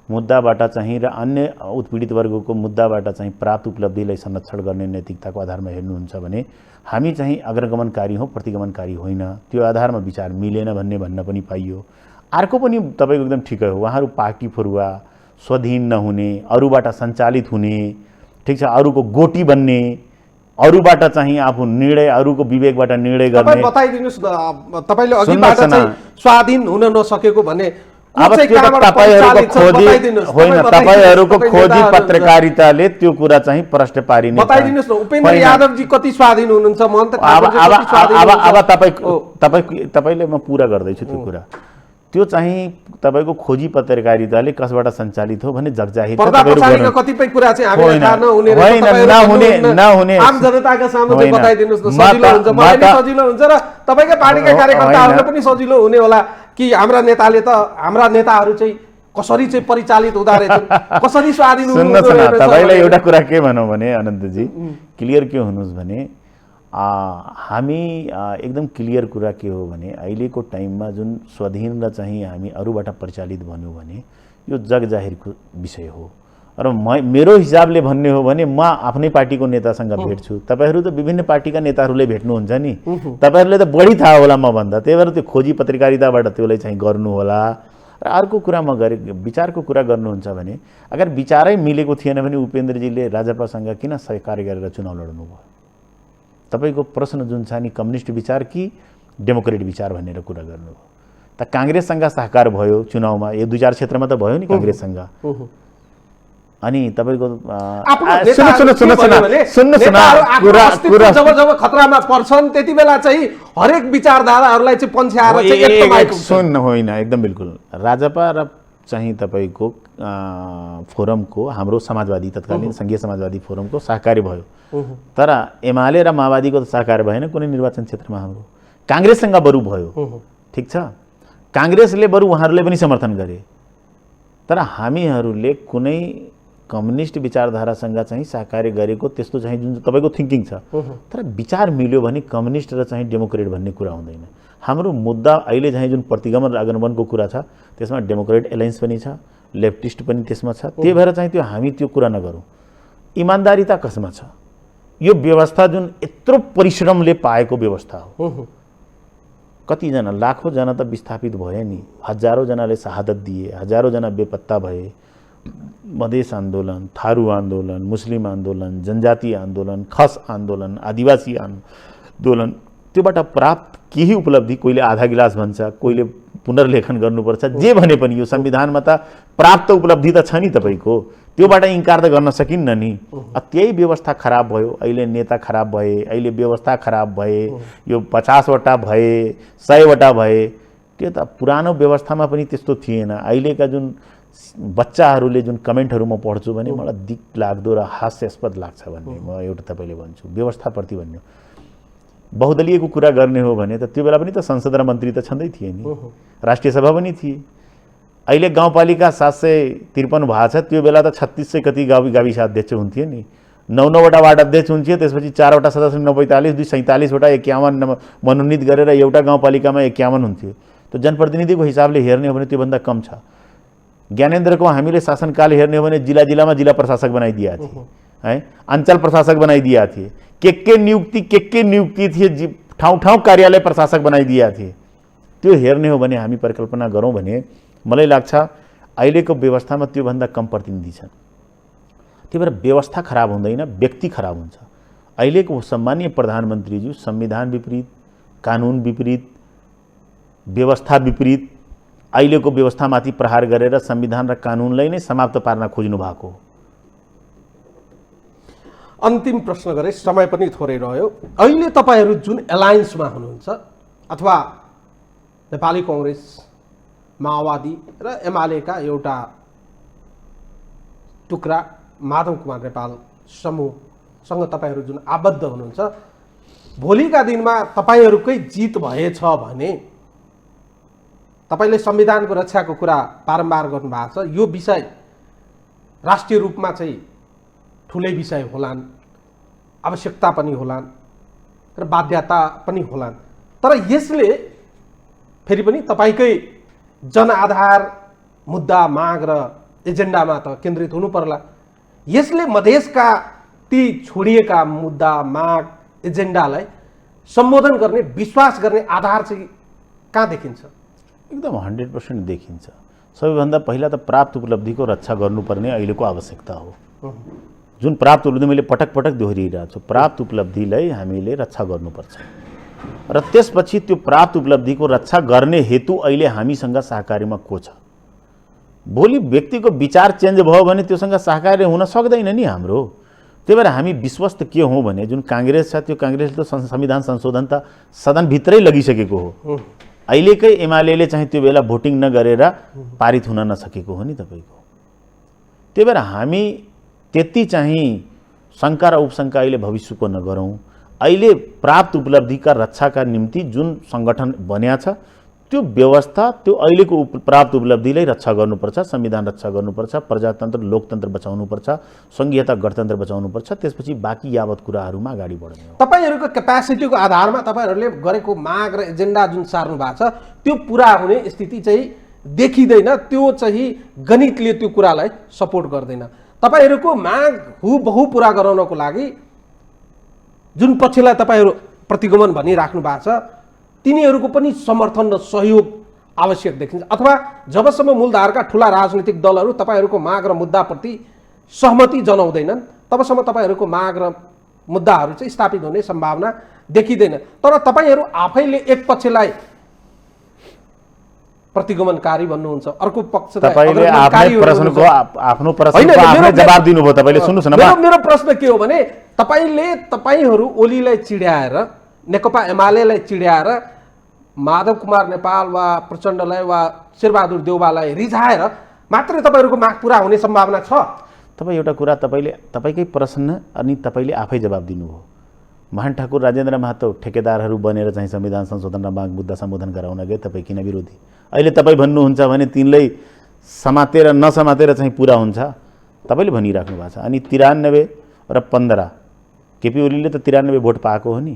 मुद्दाबाट चाहिँ र अन्य उत्पीडित वर्गको मुद्दाबाट चाहिँ प्राप्त उपलब्धिलाई संरक्षण गर्ने नैतिकताको आधारमा हेर्नुहुन्छ भने हामी चाहिँ अग्रगमनकारी हौँ, प्रतिगमनकारी होइन। त्यो आधारमा विचार मिलेन भन्ने भन्न पनि पाइयो। अर्को पनि तपाईँको एकदम ठिकै हो, उहाँहरू पार्टी फरुवा, स्वाधीन नहुने, अरूबाट सञ्चालित हुने, ठिक छ, अरूको गोटी बन्ने, अरूबाट चाहिँ आफू निर्णय, अरूको विवेकबाट निर्णय गर्ने। तपाईँ बताइदिनुहोस् न, तपाईँले अघिबाट चाहिँ स्वाधीन हुन नसकेको भने अब त्यो त तपाईँहरूको खोजी पत्रकारिताले त्यो कुरा चाहिँ प्रश्न पारिने। बताइदिनुहोस् न, उपेन्द्र यादवजी कति स्वाधीन हुनुहुन्छ? अब तपाईँले म पुरा गर्दैछु त्यो कुरा। त्यो चाहिँ तपाईँको खोजी पत्रकारिताले कसबाट सञ्चालित हो भने जगजाहिर कतिपय कुरा चाहिँ हामीले थाहा नहुने आम जनताका सामु चाहिँ बताइदिनुहोस् न, सजिलो हुन्छ, मलाई पनि सजिलो हुन्छ र तपाईँकै पार्टीका कार्यकर्ताहरूलाई पनि सजिलो हुने होला कि हाम्रा नेताहरू चाहिँ कसरी चाहिँ परिचालित हुँदा रहेछ, कसरी स्वाधीन हुनुहुन्छ। तपाईँलाई एउटा कुरा के भनौँ भने अनन्तजी, क्लियर के हुनुहोस् भने हामी एकदम क्लियर कुरा के हो भने अहिलेको टाइममा जुन स्वाधीन र चाहिँ हामी अरूबाट परिचालित भन्यो भने यो जगजाहिरको विषय हो। र मेरो हिसाबले भन्ने हो भने म आफ्नै पार्टीको नेतासँग भेट्छु, तपाईँहरू त विभिन्न पार्टीका नेताहरूले भेट्नुहुन्छ नि, तपाईँहरूले त बढी थाहा होला म भन्दा, त्यही भएर त्यो खोजी पत्रकारिताबाट त्यसलाई चाहिँ गर्नु होला। र अर्को कुरा म गरे विचारको कुरा गर्नुहुन्छ भने अगर विचारै मिलेको थिएन भने उपेन्द्रजीले राजपासँग किन सहकार्य गरेर चुनाव लड्नुभयो? तपाईको प्रश्न जुन छ नि कम्युनिस्ट विचार कि डेमोक्रेट विचार भनेर कुरा गर्नुभयो। त कांग्रेससँग सहकार भयो चुनावमा, यो दुई चार क्षेत्रमा त भयो नि कांग्रेससँग। अनि तपाईको जब खतरामा पर्छन् त्यति बेला चाहिँ हरेक विचारधाराहरूलाई चाहिँ पन्छ्याएर चाहिँ एक माइक सुन्न होइन, एकदम बिल्कुल। राजपा र चाहिँ तपाईको फोरमको हाम्रो समाजवादी तत्कालीन संघीय समाजवादी फोरमको सहकारी भयो, तर एमाले र माओवादीको त सहकारी भएन कुनै निर्वाचन क्षेत्रमा। हाम्रो कांग्रेससँग बरु भयो, ठीक छ, कांग्रेसले बरु उहाँहरूले पनि समर्थन गरे, तर हामीहरूले कुनै कम्युनिस्ट विचारधारासँग चाहिँ सहकार्य गरेको त्यस्तो चाहिँ जुन तपाईको थिंकिङ छ, तर विचार मिल्यो भने कम्युनिस्ट र चाहिँ डेमोक्रेट भन्ने कुरा हुँदैन। हाम्रो मुद्दा अहिले चाहिँ जुन प्रतिगमन र अग्रगमनको कुरा छ त्यसमा डेमोक्रेट एलायन्स पनि छ, लेफ्टिस्ट पनि त्यसमा छ। त्यही भएर चाहिँ त्यो हामी त्यो कुरा नगरौँ। इमानदारीता कसमा छ? यो व्यवस्था जुन यत्रो परिश्रमले पाएको व्यवस्था हो, कतिजना लाखौं जना त विस्थापित भए नि, हजारौं जनाले शहादत दिए, हजारौं जना बेपत्ता भए। मधेस आन्दोलन, थारू आन्दोलन, मुस्लिम आन्दोलन, जनजाति आन्दोलन, खस आन्दोलन, आदिवासी आन्दोलन, त्योबाट प्राप्त केही उपलब्धि, कोहीले आधा गिलास भन्छ, कोहीले पुनर्लेखन गर्नुपर्छ, जे भने पनि यो संविधानमा त प्राप्त उपलब्धि त छ नि तपाईको, त्योबाट इन्कार त गर्न सकिन्न नि। त्यही व्यवस्था खराब भयो, अहिले नेता खराब भए, अहिले व्यवस्था खराब भए, यो 50 वटा भए, 100 वटा भए, त्यो त पुरानो व्यवस्थामा पनि त्यस्तो थिएन। अहिलेका जुन बच्चाहरूले जुन कमेन्टहरू म पढ्छु भने मलाई दिक लाग्दो र हास्यास्पद लाग्छ भन्ने म एउटा तपाईले भन्छु। व्यवस्थाप्रति भन्ने बहुदलीयको कुरा गर्ने हो भने त त्यो बेला पनि त संसद र मन्त्री त छँदै थिए नि, राष्ट्रिय सभा पनि थिए। अहिले गाउँपालिका 753 भएको छ, त्यो बेला त 3600 कति गाविस अध्यक्ष हुन्थ्यो नि, 9 वटा वार्ड अध्यक्ष हुन्थ्यो, त्यसपछि 4 वटा सदस्य 945, 247 वटा 51 मनोनित गरेर एउटा गाउँपालिकामा 51 हुन्थ्यो। त जनप्रतिनिधिको हिसाबले हेर्ने हो भने त्यो भन्दा कम छ। ज्ञानेन्द्रको हामीले शासनकाल हेर्ने हो भने जिल्ला जिल्लामा जिल्ला प्रशासक बनाइदिया थिए है, अञ्चल प्रशासक बनाइदिया थिए, के नियुक्ति थिए, ठाउँ ठाउँ कार्यालय प्रशासक बनाइदिया थिए। त्यो हेर्ने हो भने हामी परिकल्पना गरौँ भने मलाई लाग्छ अहिलेको व्यवस्थामा त्यो भन्दा कम प्रतिनिधि छन्। त्यही भएर व्यवस्था खराब हुँदैन, व्यक्ति खराब हुन्छ। अहिलेको सम्मानीय प्रधानमन्त्रीज्यू संविधान विपरीत, कानुन विपरीत, व्यवस्था विपरीत, अहिलेको व्यवस्थामाथि प्रहार गरेर संविधान र कानुनलाई नै समाप्त पार्न खोज्नु भएको। अन्तिम प्रश्न गरे, समय पनि थोरै रह्यो। अहिले तपाईहरु जुन एलायन्समा हुनुहुन्छ अथवा नेपाली कांग्रेस, माओवादी र एमालेका एउटा टुक्रा माधव कुमार नेपाल समूहसँग तपाईहरु जुन आबद्ध हुनुहुन्छ, भोलिका दिनमा तपाईहरुकै जित भएछ भने तपाईले संविधानको रक्षाको कुरा बारम्बार गर्नु भएको छ, यो विषय राष्ट्रिय रूपमा चाहिँ ठुलै विषय होलान्, आवश्यकता पनि होलान् र बाध्यता पनि होलान्। तर यसले फेरि पनि तपाईकै जनआधार मुद्दा माग र एजेन्डामा त केन्द्रित हुनु पर्ला। यसले मधेसका ती छोडिएका मुद्दा, माग, एजेन्डालाई सम्बोधन गर्ने, विश्वास गर्ने आधार चाहिँ कहाँ देखिन्छ? एकदम 100% देखिन्छ। सबैभन्दा पहिला त प्राप्त उपलब्धिको रक्षा गर्नुपर्ने अहिलेको आवश्यकता हो। जुन प्राप्त उपलब्धि मैले पटक पटक दोहोरिरहेको छु, प्राप्त उपलब्धिलाई हामीले रक्षा गर्नुपर्छ र त्यसपछि त्यो प्राप्त उपलब्धिको रक्षा गर्ने हेतु अहिले हामीसँग सहकार्यमा को छ? भोलि व्यक्तिको विचार चेन्ज भयो भने त्योसँग सहकार्य हुन सक्दैन नि हाम्रो। त्यही भएर हामी विश्वस्त के हौँ भने जुन काङ्ग्रेस छ त्यो काङ्ग्रेसले त संविधान संशोधन त सदनभित्रै लगिसकेको हो। अहिलेकै एमाले चाहिँ त्यो बेला भोटिङ नगरेर पारित हुन नसकेको हो नि तपाईँको। त्यही भएर हामी त्यति चाहिँ शङ्का र उपशङ्का अहिले भविष्यको नगरौँ। अहिले प्राप्त उपलब्धिका रक्षाका निम्ति जुन सङ्गठन बन्या छ त्यो व्यवस्था, त्यो अहिलेको प्राप्त उपलब्धिलाई रक्षा गर्नुपर्छ, संविधान रक्षा गर्नुपर्छ, प्रजातन्त्र लोकतन्त्र बचाउनुपर्छ, सङ्घीयता गणतन्त्र बचाउनुपर्छ। त्यसपछि बाँकी यावत कुराहरूमा अगाडि बढ्ने हो। तपाईँहरूको क्यापासिटीको आधारमा तपाईँहरूले गरेको माग र एजेन्डा जुन सार्नु भएको छ त्यो पुरा हुने स्थिति चाहिँ देखिँदैन। त्यो चाहिँ गणितले त्यो कुरालाई सपोर्ट गर्दैन। तपाईँहरूको माग हुबहु पुरा गराउनको लागि जुन पक्षलाई तपाईँहरू प्रतिगमन भनिराख्नु भएको छ तिनीहरूको पनि समर्थन र सहयोग आवश्यक देखिन्छ। अथवा जबसम्म मूलधारका ठुला राजनीतिक दलहरू तपाईँहरूको माग र मुद्दाप्रति सहमति जनाउँदैनन् तबसम्म तपाईँहरूको माग र मुद्दाहरू चाहिँ स्थापित हुने सम्भावना देखिँदैन। तर तपाईँहरू आफैले एक पक्षलाई प्रतिगमनकारी भन्नुहुन्छ, अर्को पक्ष तपाईले आफ्नो प्रश्नको आफ्नै जवाब दिनुभयो। तपाईले सुन्नुस् न, मेरो प्रश्न के हो भने तपाईहरू ओलीलाई चिड्याएर, नेकपा एमालेलाई चिड्याएर माधव कुमार नेपाल वा प्रचण्डलाई वा शेरबहादुर देउवालाई रिझाएर मात्रै तपाईँहरूको माग पुरा हुने सम्भावना छ? तपाईँ एउटा कुरा तपाईँकै प्रश्न अनि तपाईँले आफै जवाब दिनुभयो। महान ठाकुर राजेन्द्र महतो ठेकेदारहरू बनेर चाहिँ संविधान संशोधन र माग मुद्दा सम्बोधन गराउन गए, तपाईँ किन विरोधी? अहिले तपाईँ भन्नुहुन्छ भने तिनलाई समातेर नसमातेर चाहिँ पुरा हुन्छ, तपाईँले भनिराख्नु भएको छ। अनि 93 र 15 केपी ओलीले त 93 भोट पाएको हो नि,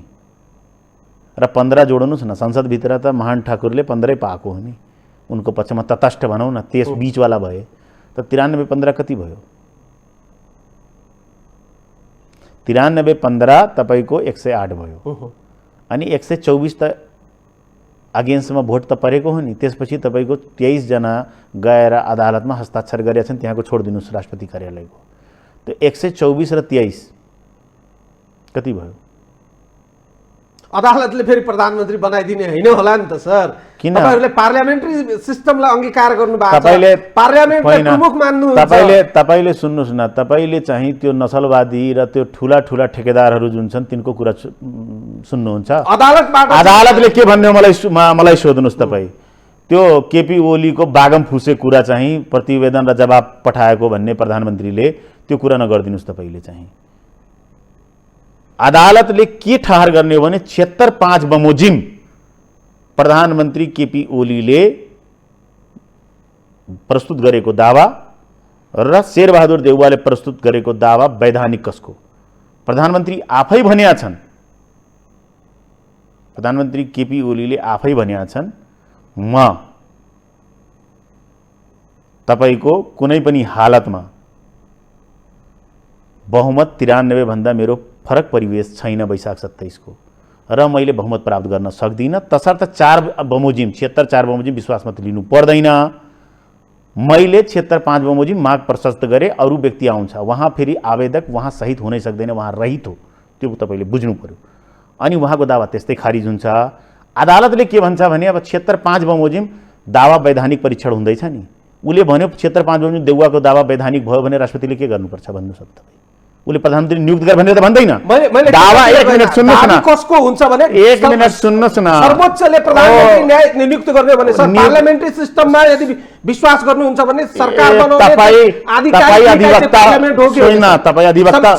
र 15 जोड्नुहोस् न, संसदभित्र त महान ठाकुरले 15 पाएको हो नि। उनको पक्षमा तटस्थ भनौँ न, त्यस बीचवाला भए त 93-15 कति भयो? 93-15 तपाईँको 108 भयो। अनि 124 त अगेन्स्टमा भोट त परेको हो नि। त्यसपछि तपाईँको 23 जना गएर अदालतमा हस्ताक्षर गरेका छन्, त्यहाँको छोडिदिनुहोस् राष्ट्रपति कार्यालयको। त्यो 124 र 23 कति भयो? अदालतले फेरि प्रधानमन्त्री बनाइदिने होइन होला नि त सर। किन? तपाईहरुले पार्लियामेन्ट्री सिस्टमलाई अंगीकार गर्नु भएको छ, तपाईले पार्लियामेन्टलाई प्रमुख मान्नुहुन्छ। तपाईले सुन्नुस् न, तपाईले चाहिँ त्यो नसलवादी र त्यो ठुला ठुला ठेकेदारहरू जुन छन् तिनको कुरा सुन्नुहुन्छ। अदालतले के भन्ने मलाई सोध्नुस् तपाई। त्यो केपी ओलीको बागम फुसे कुरा चाहिँ प्रतिवेदन र जवाब पठाएको भन्ने प्रधानमन्त्रीले त्यो कुरा नगर्दिनुस् तपाईले चाहिँ। अदालतले के ठहर गर्ने हो भने 76-5 बमोजिम प्रधानमन्त्री केपी ओलीले प्रस्तुत गरेको दावा र शेरबहादुर देउवाले प्रस्तुत गरेको दावा वैधानिक कसको? प्रधानमन्त्री आफै भनिया छन्, प्रधानमन्त्री केपी ओलीले आफै भनिया छन्, म तपाईको कुनै पनि हालतमा बहुमत 93 भन्दा मेरो फरक परिवेश छैन वैशाख 27 को, र मैले बहुमत प्राप्त गर्न सक्दिनँ, तसर्थ 4 बमोजिम 76-4 बमोजिम विश्वासमत लिनु पर्दैन। मैले 76-5 बमोजिम माग प्रशस्त गरे, अरू व्यक्ति आउँछ, वहाँ फेरि आवेदक वहाँ सहित हुनै सक्दैन, वहाँ रहित हो, त्यो तपाईले बुझ्नु पर्यो। अनि उहाँको दावा त्यस्तै खारिज हुन्छ। अदालतले के भन्छ भने अब 76-5 बमोजिम दावा वैधानिक परीक्षण हुँदैछ नि, उसले भन्यो 76-5 बमोजिम देउवाको दावा वैधानिक भयो भने राष्ट्रपतिले के गर्नुपर्छ भन्नुहोस् त? उसले प्रधानमन्त्री नियुक्त गर भनेर त भन्दैन। दावा 1 मिनेट सुन्नुस् न, कसको हुन्छ भने 1 मिनेट सुन्नुस् न, सर्वोच्चले प्रधानमन्त्री न्याय नियुक्त गर्ने भने सर पार्लियामेन्ट्री सिस्टममा यदि विश्वास गर्नुहुन्छ भने सरकार बनाउने आधिकारिक अधिवक्ता होइन, तपाई अधिवक्ता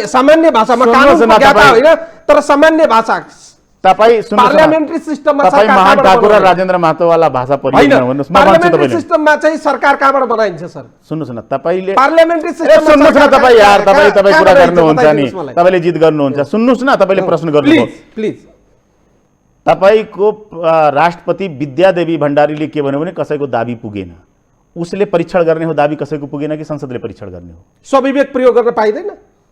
सामान्य भाषामा कानुन ज्ञाता होइन, तर सामान्य भाषा तपाई पार्लियामेन्ट्री सिस्टममा तपाई महान ठाकुर र राजेन्द्र महतो वाला भाषा परिहाल्नु भन्नुस्। पार्लियामेन्ट्री सिस्टममा चाहिँ सरकार कहाँबाट बनाइन्छ सर? सुन्नुस् न, तपाईले पार्लियामेन्ट्री सिस्टममा सुन्नुस् न, तपाई यार तपाई कुरा गर्नुहुन्छ नि, तपाईले जित गर्नुहुन्छ। सुन्नुस् न, तपाईले प्रश्न गर्नुभयो प्लिज। तपाईको राष्ट्रपति विद्यादेवी भण्डारीले के भन्यो भने कसैको दाबी पुगेन, उसले परीक्षण गर्ने हो दाबी कसैको पुगेन कि संसदले परीक्षण गर्ने हो? स्वविवेक प्रयोग गर्न पाइँदैन?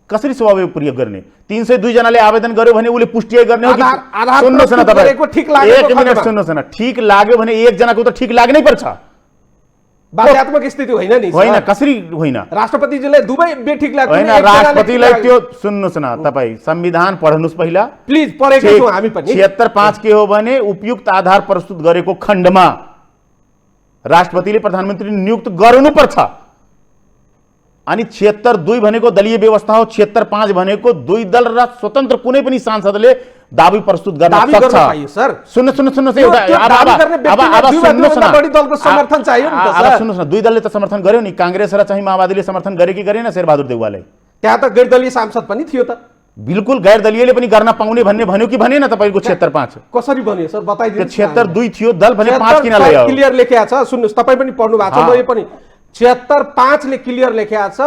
कसरी स्वाभाविक प्रयोग गर्ने? 302 जनाले आवेदन गर्यो भने उसले पुष्टि गर्ने हो कि? आधार सुन्नुहोस् न तपाईँ, गरेको ठिक लागेको एक मिनट खण्डमा। सुन्नुहोस् न, ठिक लाग्यो भने एकजनाको त ठिक लाग्नै पर्छ। बाध्यात्मक स्थिति होइन नि होइन, सर। कसरी होइन? राष्ट्रपतिजीलाई दुवै बेठिक लाग्छ होइन, राष्ट्रपतिलाई त्यो सुन्नुहोस् न तपाईँ, संविधान पढ्नुहोस् पहिला। प्लिज पढेकै छौँ हामी पनि। 76(5) के हो भने उपयुक्त आधार प्रस्तुत गरेको खण्डमा राष्ट्रपतिले प्रधानमन्त्री नियुक्त गर्नुपर्छ। अनि 76(2) भनेको दलीय व्यवस्था हो, 76(5) भनेको दुई दल र स्वतन्त्र कुनै पनि सांसदले दाबी प्रस्तुत गर्न सक्छ। सुन्नुहोस् न, दुई दलले त समर्थन गर्यो नि, कांग्रेस र चाहिँ माओवादीले समर्थन गरे कि गरेन शेरबहादुर देउवालाई? त्यहाँ त गैर दलीय सांसद पनि थियो त। बिल्कुल गैर दलीयले पनि गर्न पाउने भन्ने भन्यो कि भनेन तपाईको 76(5? कसरी भन्यो सर बताइदिनु। 76(2) थियो, दल भने 5 किन ल्यायो? क्लियर लेखेको छ, सुन्नुहोस् तपाईँ पनि पढ्नु भएको छ, म यो पनि 76(5) ले क्लियर लेखेको छ।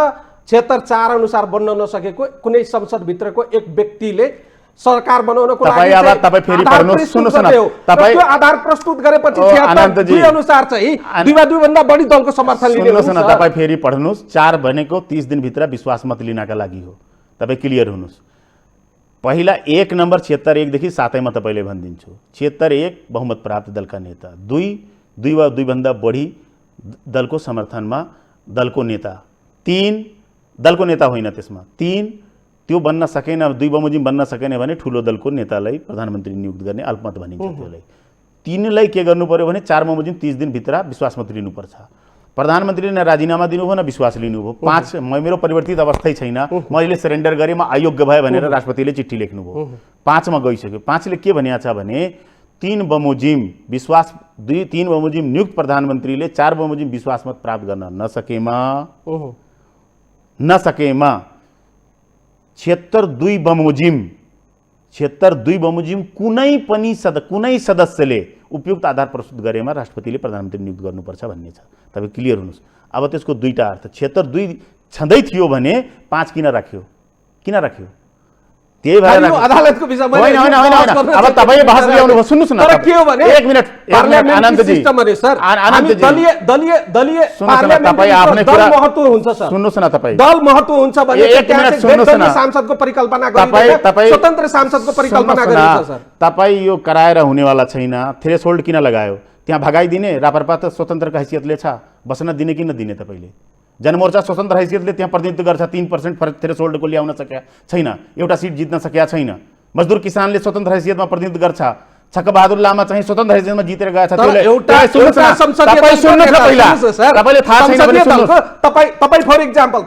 76(4) अनुसार बन्न नसकेको कुनै संसदभित्रको एक व्यक्तिले सरकार बनाउनको लागि तपाईँ फेरि पढ्नुहोस्। सुन्नुहोस् न तपाईँ, त्यो आधार प्रस्तुत गरेपछि 76(2) अनुसार चाहिँ दुईभन्दा बढी दलको समर्थन लिने हुन्छ। सुन्नुहोस् न तपाईँ फेरि पढ्नुहोस्। 4 भनेको 30 दिनभित्र विश्वास मत लिनका लागि हो। तपाईँ क्लियर हुनुहोस्। पहिला 1 नम्बर 76(1) देखि 7 मा तपाईँले भनिदिन्छु। 76(1) बहुमत प्राप्त दलका नेता, 2 वा 2 भन्दा बढी दलको समर्थनमा दलको नेता, 3 दलको नेता होइन, त्यसमा 3 त्यो बन्न सकेन, 2 बमोजिम बन्न सकेन भने ठुलो दलको नेतालाई प्रधानमन्त्री नियुक्त गर्ने अल्पमत भनिन्छ त्यसलाई। 3लाई के गर्नु पर्यो भने 4 बमोजिम 30 दिनभित्र विश्वास मत लिनुपर्छ। प्रधानमन्त्रीले न राजीनामा दिनुभयो न विश्वास लिनुभयो। 5 मेरो परिवर्तित अवस्थै छैन, मैले सरेन्डर गरेँ, म अयोग्य भए भनेर राष्ट्रपतिले चिठी लेख्नुभयो। 5 मा गइसक्यो। 5 ले के भनिएको छ भने 3 बमोजिम विश्वास 3 बमोजिम नियुक्त प्रधानमन्त्रीले 4 बमोजिम विश्वास मत प्राप्त गर्न नसकेमा 76(2) बमोजिम कुनै सदस्यले उपयुक्त आधार प्रस्तुत गरेमा राष्ट्रपतिले प्रधानमन्त्री नियुक्त गर्नुपर्छ भन्ने छ। तपाईँ क्लियर हुनुहोस्। अब त्यसको दुईटा अर्थ, 76(2) छँदै थियो भने 5 किन राख्यो? त्यही भएर अदालतको विषयमा अब तपाईँ बहस ल्याउनु भयो। सुन्नुहोस् न, तर के हो भने एक मिनट आनन्दजी, दलीय तपाईँ आफ्नै कुरा महत्त्व हुन्छ सर। सुन्नुहोस् न तपाईँ, दल महत्त्व हुन्छ भने एक मिनट सुन्नुहोस् न, सांसदको परिकल्पना गरिन्छ, स्वतन्त्र सांसदको परिकल्पना गरिन्छ सर। तपाईँ यो कराएर हुनेवाला छैन। थ्रेसहोल्ड किन लगायो? त्यहाँ भगाइदिने, रापरपा त स्वतन्त्रको हैसियतले छ, बस्न दिने कि नदिने? तपाईँले जनमोर्चा स्वतन्त्र हैसियतले त्यहाँ प्रतिनिधित्व गर्छ, 3% थ्रेसहोल्डको ल्याउन सकेका छैन, एउटा सिट जित्न सकेका छैन। मजदुर किसानले स्वतन्त्र हैसियतमा प्रतिनिधित्व गर्छ, छक्कबहादुर लामा चाहिँ स्वतन्त्र हैसियतमा जितेर गएछ। तपाईँ फर इक्जाम्पल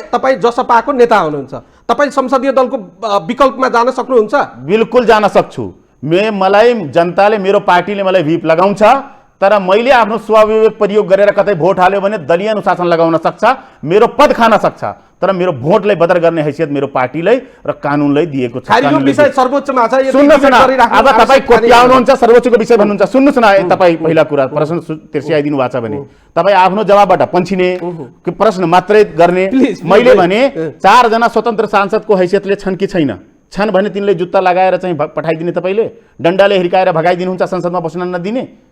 तपाईँ जसपाको नेता हुनुहुन्छ, तपाईँ संसदीय दलको विकल्पमा जान सक्नुहुन्छ? बिल्कुल जान सक्छु। मलाई जनताले, मेरो पार्टीले मलाई भिप लगाउँछ, तर मैले आफ्नो स्वाभाविक प्रयोग गरेर कतै भोट हाल्यो भने दलीय अनुशासन लगाउन सक्छ, मेरो पद खान सक्छ, तर मेरो भोटलाई बदर गर्ने हैसियत मेरो पार्टीलाई र कानुनलाई दिएको छ। यो विषय सर्वोच्चमा छ। सुन्नुहोस् न, अब तपाईँ कोट्याउनुहुन्छ, सर्वोच्चको विषय भन्नुहुन्छ। सुन्नुहोस् न, तपाईँ पहिला कुरा प्रश्न तिर्स्याइदिनु भएको छ भने तपाईँ आफ्नो जवाबबाट पन्छिने, प्रश्न मात्रै गर्ने। मैले भने 4 जना स्वतन्त्र सांसदको हैसियतले छन् कि छन् भने तिनले जुत्ता लगाएर चाहिँ पठाइदिने, तपाईँले डन्डाले हिर्काएर भगाइदिनुहुन्छ, संसदमा बस्न नदिने।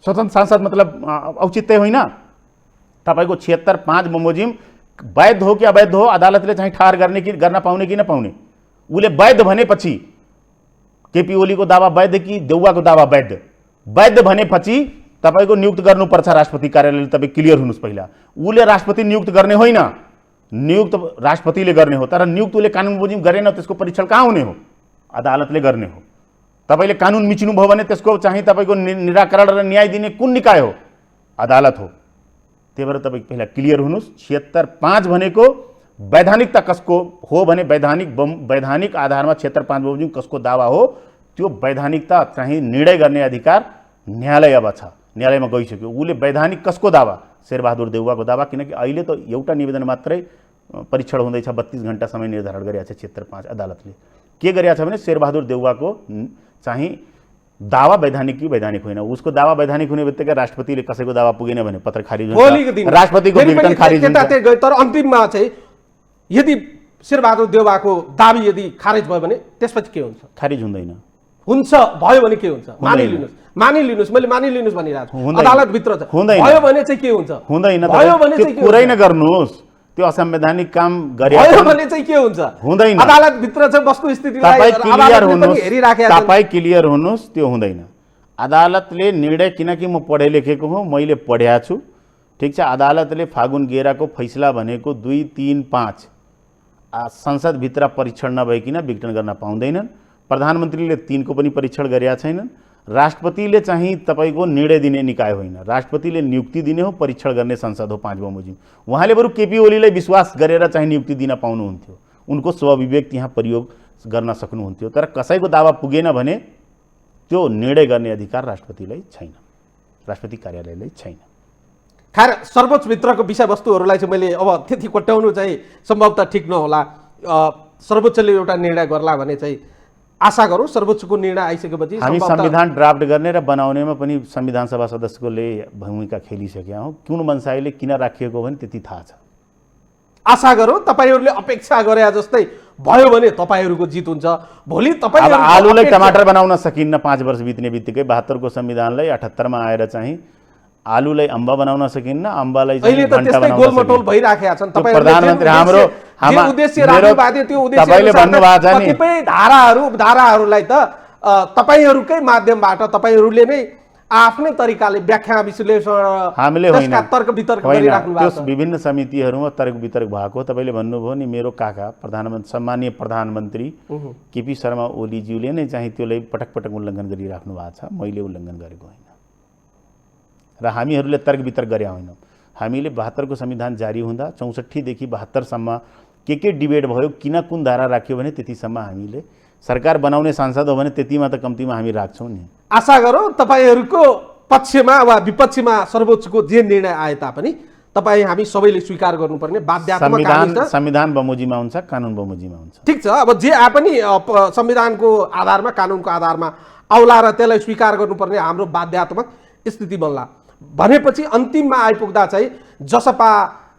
स्वतन्त्र सांसद मतलब औचित्य होइन। तपाईँको 76(5) बमोजिम वैध हो कि अवैध हो, अदालतले चाहिँ ठहर गर्न पाउने कि नपाउने? उसले वैध भनेपछि केपी ओलीको दावा वैध कि देउवाको दावा वैध भनेपछि तपाईँको नियुक्त गर्नुपर्छ राष्ट्रपति कार्यालयले। तपाईँ क्लियर हुनुहोस्। पहिला उसले राष्ट्रपति नियुक्त गर्ने होइन, नियुक्त राष्ट्रपतिले गर्ने हो, तर नियुक्त उसले कानुन बमोजिम गरेन, त्यसको परीक्षण कहाँ हुने हो? अदालतले गर्ने हो। तपाईले कानुन मिच्नु भयो भने त्यसको चाहिँ तपाईको निराकरण र न्याय दिने कुन निकाय हो? अदालत हो। त्यही भएर तपाईँ पहिला क्लियर हुनुहोस्। 76(5) भनेको वैधानिकता कसको हो भने वैधानिक आधारमा 76(5) बमोजिम कसको दावा हो, त्यो वैधानिकता चाहिँ निर्णय गर्ने अधिकार न्यायालय अब छ, न्यायालयमा गइसक्यो। उसले वैधानिक कसको दावा? शेरबहादुर देउवाको दावा। किनकि अहिले त एउटा निवेदन मात्रै परीक्षण हुँदैछ, 32 घण्टा समय निर्धारण गरेको छ 76(5) अदालतले। के गरेको छ भने शेरबहादुर देउवाको चाहिँ दावा वैधानिक कि वैधानिक होइन, उसको दावा वैधानिक हुने बित्तिकै राष्ट्रपतिले कसैको दावा पुगेन भने पत्र खारिज हुन्छ, राष्ट्रपतिको विघटन खारिज हुन्छ। तर अन्तिममा चाहिँ यदि शेरबहादुर देउवाको दाबी यदि खारिज भयो भने त्यसपछि के हुन्छ? खारिज हुँदैन। हुन्छ भयो भने के हुन्छ मानिलिनुस् मैले मानिलिनुस् भनिरहेको छु हुँदैन। अदालतभित्र छ हुँदैन। भयो भने चाहिँ के हुन्छ हुँदैन भयो भने त्यो चाहिँ के कुरै हुन्छ? नगर्नुहोस् त्यो असंवैधानिक काम गरे भयो भने चाहिँ के हुन्छ हुँदैन। अदालतभित्र चाहिँ वस्तुस्थितिलाई तपाईँ क्लियर अदालतले पनि हुनुहोस् हेरिराखेका छन्। तपाईँ क्लियर हुनुहोस् त्यो हुँदैन अदालतले निर्णय किनकि म पढे लेखेको हुँ मैले पढ्या छु ठिक छ अदालतले फागुन गेराको फैसला भनेको 2, 3, 5 संसदभित्र परीक्षण नभइकन विघटन गर्न पाउँदैनन् प्रधानमन्त्रीले 3 को पनि परीक्षण गरेका छैनन् राष्ट्रपतिले चाहिँ तपाईँको निर्णय दिने निकाय होइन राष्ट्रपतिले नियुक्ति दिने हो परीक्षण गर्ने संसद हो 5 बमोजिम उहाँले बरु केपी ओलीलाई विश्वास गरेर चाहिँ नियुक्ति दिन पाउनुहुन्थ्यो उनको स्वविवेक त्यहाँ प्रयोग गर्न सक्नुहुन्थ्यो तर कसैको दावा पुगेन भने त्यो निर्णय गर्ने अधिकार राष्ट्रपतिलाई छैन राष्ट्रपति कार्यालयलाई छैन खैर सर्वोच्चभित्रको विषयवस्तुहरूलाई चाहिँ मैले अब त्यति कोट्याउनु चाहिँ सम्भवतः ठिक नहोला सर्वोच्चले एउटा निर्णय गर्ला भने चाहिँ आशा गरौँ सर्वोच्चको निर्णय आइसकेपछि हामी संविधान ड्राफ्ट गर्ने र बनाउनेमा पनि संविधान सभा सदस्यले भूमिका खेलिसकेका हौँ कुन मनसायले किन राखिएको भने त्यति थाहा छ आशा गरौँ तपाईहरूले अपेक्षा गरे जस्तै भयो भने तपाईहरूको जित हुन्छ भोलि अब तपाईहरुको आलुलाई अपेक्षा- टमाटर बनाउन सकिन्न 5 वर्ष बित्ने बित्तिकै 72 को संविधानलाई 78 मा आएर चाहिँ आलुलाई अम्बा बनाउन सकिन्न अम्बालाई चाहिँ अहिले त घण्टा त्यस्तै बनाउन गोलमटोल सकिन्न। भइराखेका छन् त्यो तपाईहरुले प्रधानमन्त्री जे हाम्रो उद्देश्य- जे उद्देश्य मेरो- राख्नु भएको थियो त्यो उद्देश्य तपाईले अनुसार भन्नुभएको छ नि कतिपय धाराहरूलाई त तपाईहरुकै माध्यमबाट तपाईहरुले नै आफ्नै तरिकाले व्याख्या विश्लेषण हामीले होइन त्यसका तर्क वितर्क होइन, गरिराख्नु भएको त्यो छ विभिन्न समितिहरूमा तर्क वितर्क भएको तपाईँले भन्नुभयो नि मेरो काका प्रधानमन्त्री सम्मानीय प्रधानमन्त्री केपी शर्मा ओलीज्यूले नै चाहिँ त्यसलाई पटक पटक उल्लङ्घन गरिराख्नु भएको छ मैले उल्लङ्घन गरेको होइन र हामीहरूले तर्क वितर्क गरे होइनौँ हामीले 72 को संविधान जारी हुँदा 64 देखि 72 सम्म के डिबेट भयो किन कुन धारा राख्यो भने त्यतिसम्म हामीले सरकार बनाउने सांसद हो भने त्यतिमा त कम्तीमा हामी राख्छौँ नि आशा गरौँ तपाईहरुको पक्षमा वा विपक्षमा सर्वोच्चको जे निर्णय आए तापनि तपाई हामी सबैले स्वीकार गर्नुपर्ने बाध्यात्मक हामी छ संविधान बमोजिममा हुन्छ कानुन बमोजिममा हुन्छ ठिक छ अब जे आए पनि संविधानको आधारमा कानुनको आधारमा आउला र त्यसलाई स्वीकार गर्नुपर्ने हाम्रो बाध्यात्मक स्थिति बन्ला भनेपछि अन्तिममा आइपुग्दा चाहिँ जसपा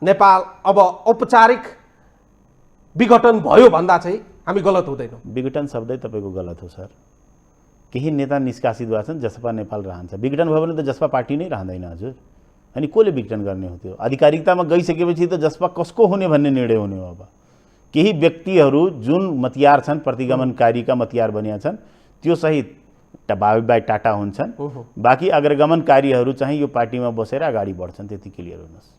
नेपाल अब औपचारिक विघटन भयो भन्दा चाहिँ हामी गलत हुँदैनौँ विघटन शब्दै तपाईँको गलत हो सर केही नेता निष्कासित भएको छन् जसपा नेपाल रहन्छ विघटन भयो भने त जसपा पार्टी नै रहँदैन हजुर अनि कसले विघटन गर्ने हो त्यो आधिकारिकतामा गइसकेपछि त जसपा कसको हुने भन्ने निर्णय हुने हो अब केही व्यक्तिहरू जुन मतियार छन् प्रतिगमनकारीका मतियार बनिया छन् त्यो सहित बाई टाटा हुन्छन् बाँकी अग्रगमनकारीहरू चाहिँ यो पार्टीमा बसेर अगाडि बढ्छन् त्यति क्लियर हुनुहोस्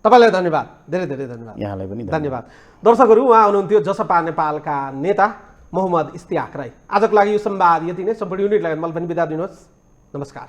तपाईलाई धन्यवाद धेरै धेरै धन्यवाद यहाँलाई पनि धन्यवाद दर्शकहरू उहाँ हुनुहुन्थ्यो जसपा नेपालका नेता मोहम्मद इस्तियाक राई आजको लागि यो संवाद यति नै सम्पूर्ण युनिटलाई मलाई पनि बिदा दिनुहोस् नमस्कार